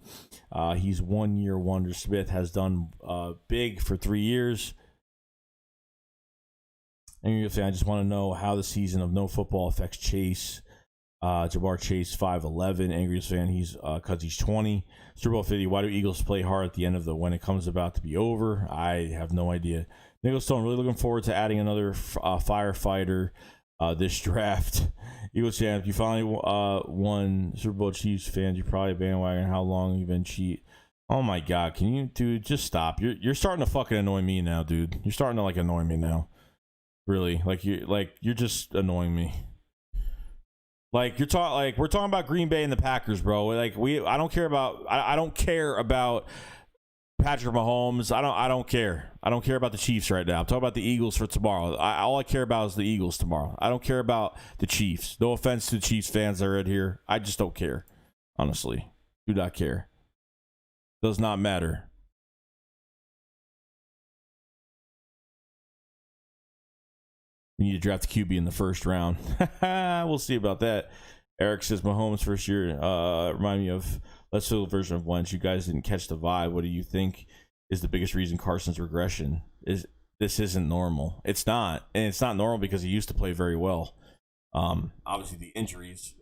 He's 1 year wonder. Smith has done big for 3 years. Angry Eagles fan, I just want to know how the season of no football affects Chase. Jamar Chase 5'11". Angry fan, he's because he's 20. Super Bowl 50. Why do Eagles play hard at the end of the when it comes about to be over? I have no idea. Nicholas Stone, really looking forward to adding another firefighter this draft. Eagles fan, if you finally won Super Bowl Chiefs fans, you probably bandwagon. How long you been cheat? Oh my God, can you, dude? Just stop. You're starting to fucking annoy me now, dude. You're starting to like annoy me now. Really, you're just annoying me. Like we're talking about Green Bay and the Packers, bro. Like I don't care about Patrick Mahomes. I don't care. I don't care about the Chiefs right now. I'm talking about the Eagles for tomorrow. All I care about is the Eagles tomorrow. I don't care about the Chiefs. No offense to the Chiefs fans that are in here. I just don't care. Honestly, do not care. Does not matter. We need to draft the QB in the first round. We'll see about that. Eric says Mahomes first year remind me of Let's Field version of Wentz. You guys didn't catch the vibe. What do you think is the biggest reason Carson's regression is? This isn't normal. It's not, and it's not normal because he used to play very well. Obviously the injuries.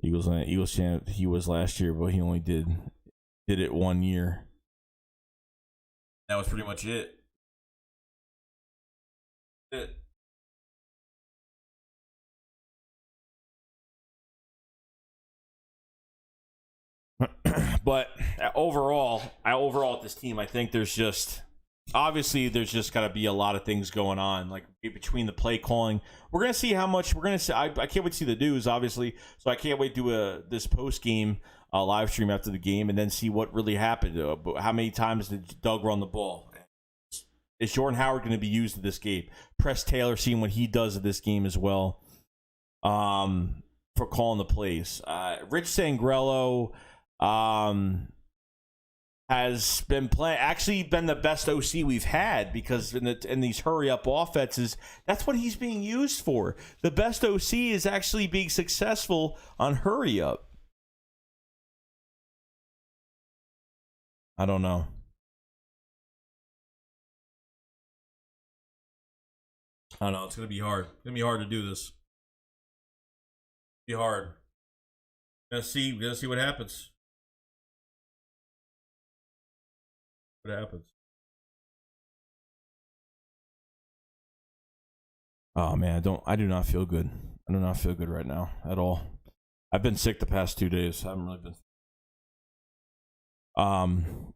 Eagles champ he was last year, but he only did it 1 year. That was pretty much it. But overall at this team, I think there's just got to be a lot of things going on, like between the play calling. We're gonna see how much we're gonna see. I can't wait to see the news, obviously. So I can't wait to do this post game live stream after the game and then see what really happened. How many times did Doug run the ball? Is Jordan Howard going to be used in this game? Press Taylor, seeing what he does in this game as well, for calling the plays. Rich Sangrello has been been the best OC we've had, because in these hurry up offenses, that's what he's being used for. The best OC is actually being successful on hurry up. I don't know. I don't know. It's going to be hard. It's going to be hard to do this. It'll be hard. We're going to see what happens. What happens. Oh man, I do not feel good. I do not feel good right now at all. I've been sick the past 2 days. I haven't really been.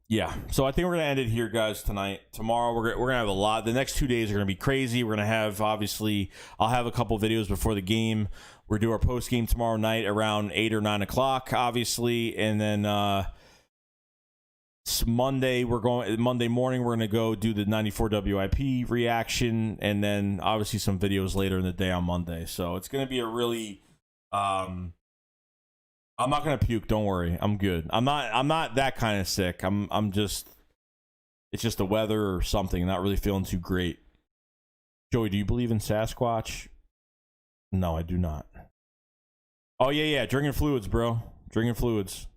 Yeah. So I think we're gonna end it here, guys. Tonight, tomorrow we're gonna have a lot. The next 2 days are gonna be crazy. We're gonna have, obviously, I'll have a couple videos before the game. We're do our post game tomorrow night around 8 or 9 o'clock, obviously, and then Monday morning we're gonna go do the 94 WIP reaction, and then obviously some videos later in the day on Monday. So it's gonna be a really I'm not gonna puke. Don't worry. I'm good. I'm not that kind of sick. I'm just. It's just the weather or something. Not really feeling too great. Joey, do you believe in Sasquatch? No, I do not. Oh yeah. Drinking fluids, bro. Drinking fluids.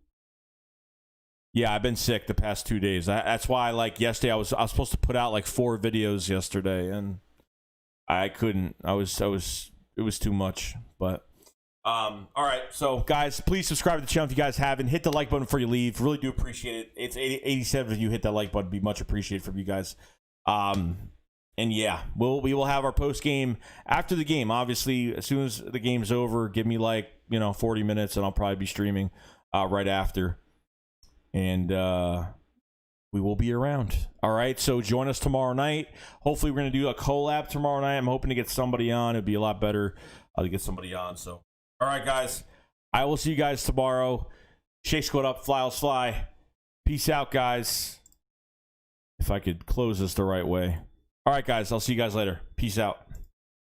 Yeah, I've been sick the past 2 days. That's why, like yesterday, I was supposed to put out like 4 videos yesterday, and I couldn't. It was too much, but. All right, so guys, please subscribe to the channel if you guys haven't. Hit the like button before you leave. Really do appreciate it. It's 87 of you hit that like button. Be much appreciated from you guys. And yeah, we will have our post game after the game. Obviously, as soon as the game's over, give me like 40 minutes, and I'll probably be streaming right after. And we will be around. All right, so join us tomorrow night. Hopefully, we're gonna do a collab tomorrow night. I'm hoping to get somebody on. It'd be a lot better to get somebody on. So, all right, guys, I will see you guys tomorrow. Shake Squad up, Flyles fly. Peace out, guys. If I could close this the right way. All right, guys, I'll see you guys later. Peace out.